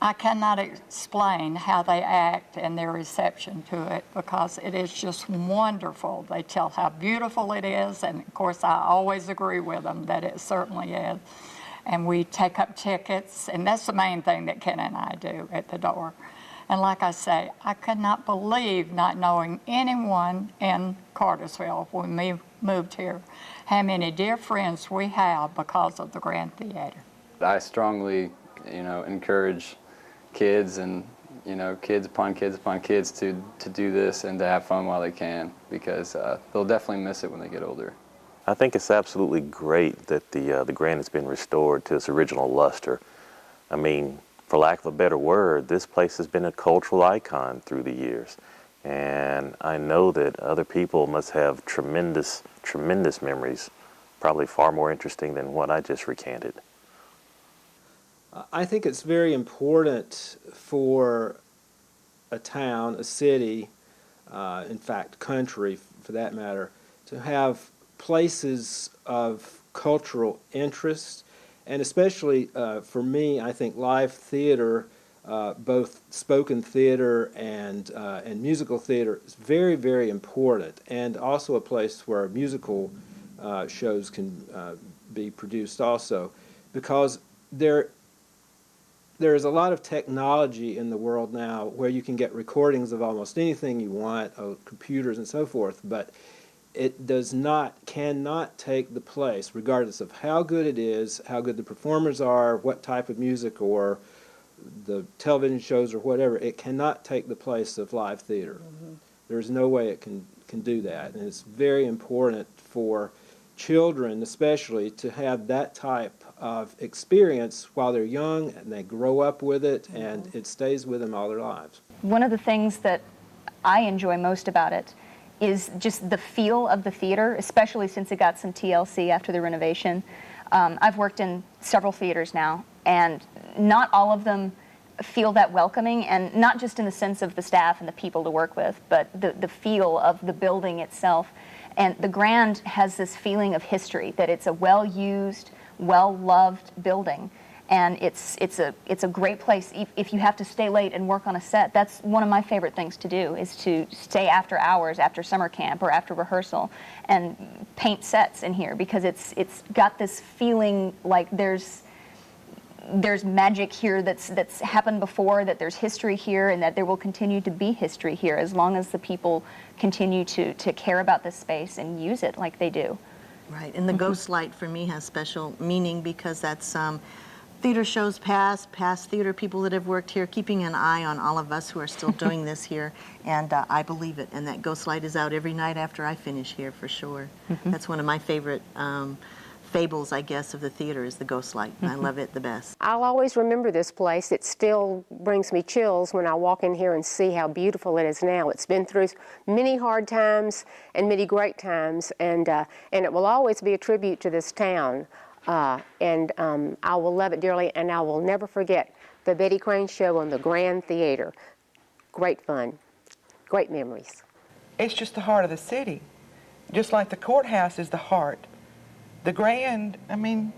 I cannot explain how they act and their reception to it, because it is just wonderful. They tell how beautiful it is, and of course I always agree with them that it certainly is. And we take up tickets, and that's the main thing that Ken and I do at the door. And like I say, I could not believe, not knowing anyone in Cartersville when we moved here, how many dear friends we have because of the Grand Theater. I strongly, encourage kids and, kids upon kids upon kids to do this and to have fun while they can, because they'll definitely miss it when they get older. I think it's absolutely great that the Grand has been restored to its original luster. I mean, for lack of a better word, this place has been a cultural icon through the years. And I know that other people must have tremendous, tremendous memories, probably far more interesting than what I just recanted. I think it's very important for a town, a city, in fact, country for that matter, to have places of cultural interest. And especially for me, I think live theater, both spoken theater and musical theater, is very, very important, and also a place where musical shows can be produced also, because there is a lot of technology in the world now where you can get recordings of almost anything you want, computers and so forth, but it cannot take the place, regardless of how good it is, how good the performers are, what type of music or the television shows or whatever. It cannot take the place of live theater. Mm-hmm. There's no way it can do that, and it's very important for children especially to have that type of experience while they're young, and they grow up with it, and it stays with them all their lives. One of the things that I enjoy most about it is just the feel of the theater, especially since it got some TLC after the renovation. I've worked in several theaters now, and not all of them feel that welcoming, and not just in the sense of the staff and the people to work with, but the feel of the building itself. And the Grand has this feeling of history, that it's a well-used, well-loved building. And it's a great place if you have to stay late and work on a set. That's one of my favorite things to do, is to stay after hours, after summer camp or after rehearsal, and paint sets in here, because it's got this feeling like there's magic here that's happened before, that there's history here, and that there will continue to be history here as long as the people continue to care about this space and use it like they do. Right, and the ghost light for me has special meaning, because that's theater shows past theater people that have worked here, keeping an eye on all of us who are still doing this here, and I believe it. And that ghost light is out every night after I finish here, for sure. That's one of my favorite fables, I guess, of the theater, is the ghost light, and I love it the best. I'll always remember this place. It still brings me chills when I walk in here and see how beautiful it is now. It's been through many hard times and many great times, and it will always be a tribute to this town. I will love it dearly, and I will never forget the Betty Crane show on the Grand Theater. Great fun, great memories. It's just the heart of the city, just like the courthouse is the heart. The Grand, I mean,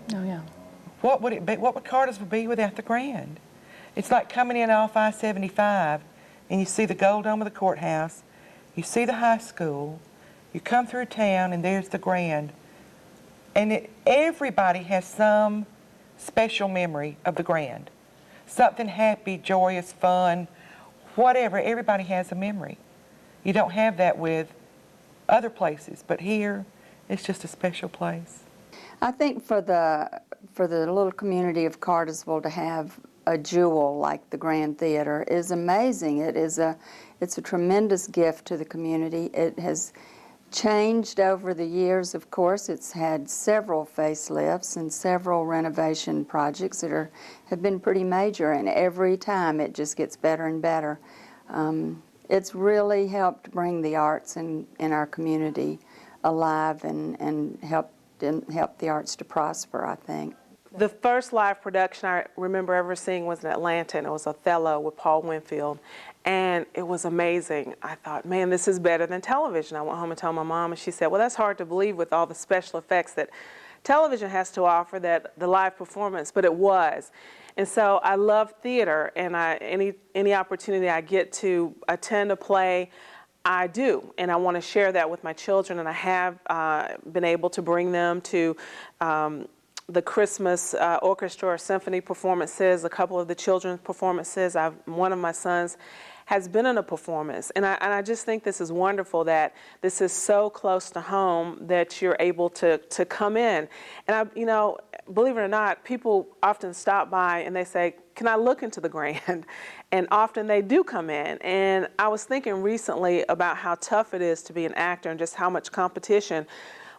what would it be? What would Cartersville be without the Grand? It's like coming in off I-75, and you see the gold dome of the courthouse, you see the high school, you come through town, and there's the Grand. And everybody has some special memory of the Grand. Something happy, joyous, fun, whatever. Everybody has a memory. You don't have that with other places, but here, it's just a special place. I think for the little community of Cartersville to have a jewel like the Grand Theater is amazing. It's a tremendous gift to the community. It has changed over the years, of course. It's had several facelifts and several renovation projects that have been pretty major, and every time it just gets better and better. It's really helped bring the arts in our community alive and help the arts to prosper, I think. The first live production I remember ever seeing was in Atlanta, and it was Othello with Paul Winfield, and it was amazing. I thought, man, this is better than television. I went home and told my mom, and she said, well, that's hard to believe with all the special effects that television has to offer, that the live performance, but it was. And so I love theater, and any opportunity I get to attend a play, I do, and I want to share that with my children, and I have been able to bring them to the Christmas orchestra or symphony performances, a couple of the children's performances. One of my sons has been in a performance, and I just think this is wonderful that this is so close to home that you're able to come in. And believe it or not, people often stop by and they say, can I look into the Grand? And often they do come in. And I was thinking recently about how tough it is to be an actor and just how much competition.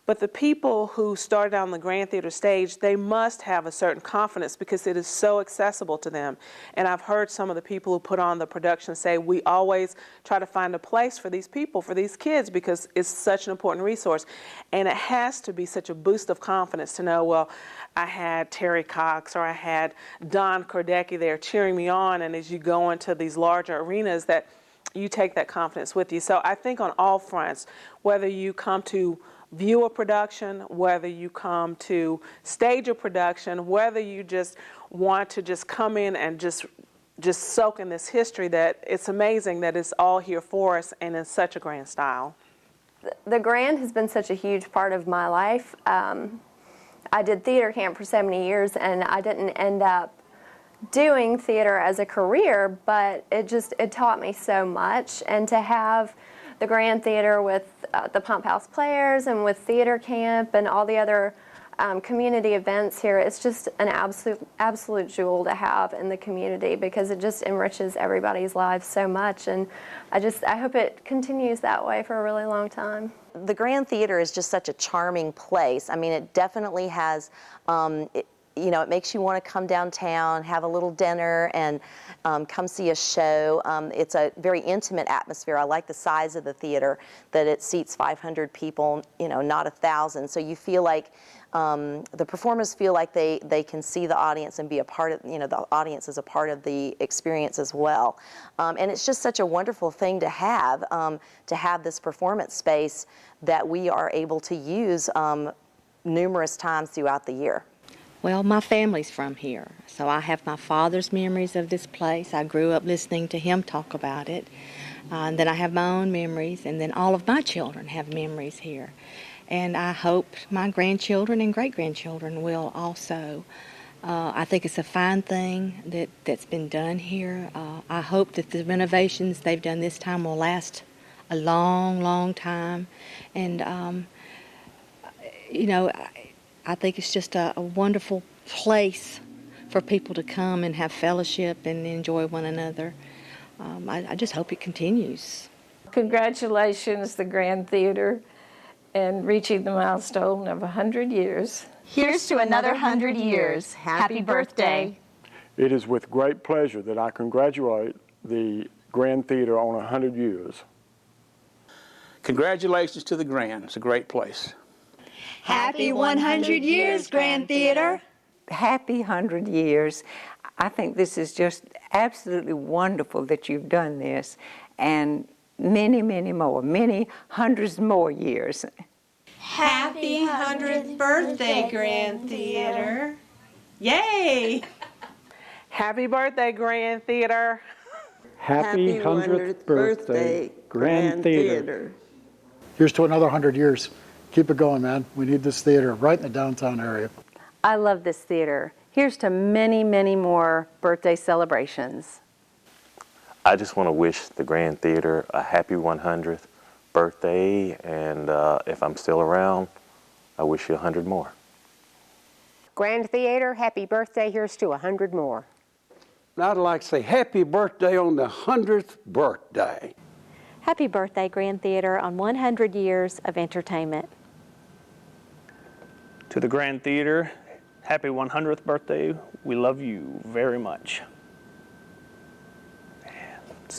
But the people who started on the Grand Theater stage, they must have a certain confidence because it is so accessible to them. And I've heard some of the people who put on the production say, we always try to find a place for these people, for these kids, because it's such an important resource. And it has to be such a boost of confidence to know, well, I had Terri Cox or I had Don Cordecki there cheering me on. And as you go into these larger arenas, that you take that confidence with you. So I think on all fronts, whether you come to view a production, whether you come to stage a production, whether you just want to just come in and just soak in this history, that it's amazing that it's all here for us and in such a grand style. The Grand has been such a huge part of my life. I did theater camp for so many years, and I didn't end up doing theater as a career, but it taught me so much. And to have the Grand Theater with the Pump House Players and with theater camp and all the other community events here, it's just an absolute jewel to have in the community because it just enriches everybody's lives so much. And I hope it continues that way for a really long time. The Grand Theater is just such a charming place. I mean, it definitely has, it makes you want to come downtown, have a little dinner, and come see a show. It's a very intimate atmosphere. I like the size of the theater, that it seats 500 people, not 1,000. So you feel like the performers feel like they can see the audience and be a part of, the audience is a part of the experience as well. And it's just such a wonderful thing to have this performance space that we are able to use numerous times throughout the year. Well, my family's from here, so I have my father's memories of this place. I grew up listening to him talk about it. And then I have my own memories, and then all of my children have memories here. And I hope my grandchildren and great-grandchildren will also. I think it's a fine thing that's been done here. I hope that the renovations they've done this time will last a long, long time. And, you know, I think it's just a wonderful place for people to come and have fellowship and enjoy one another. I just hope it continues. Congratulations, the Grand Theater, and reaching the milestone of 100 years. Here's to another 100 years. Happy birthday. It is with great pleasure that I congratulate the Grand Theater on 100 years. Congratulations to the Grand. It's a great place. Happy 100 years, Grand Theater. Happy 100 years. I think this is just absolutely wonderful that you've done this, and many, many more, many hundreds more years. Happy 100th birthday, Grand Theater. Yay! Happy birthday, Grand Theater. Happy 100th birthday, Grand Theater. Here's to another 100 years. Keep it going, man. We need this theater right in the downtown area. I love this theater. Here's to many, many more birthday celebrations. I just want to wish the Grand Theater a happy 100th birthday, and if I'm still around, I wish you 100 more. Grand Theater, happy birthday. Here's to 100 more. Now I'd like to say happy birthday on the 100th birthday. Happy birthday, Grand Theater, on 100 years of entertainment. To the Grand Theater, happy 100th birthday. We love you very much. And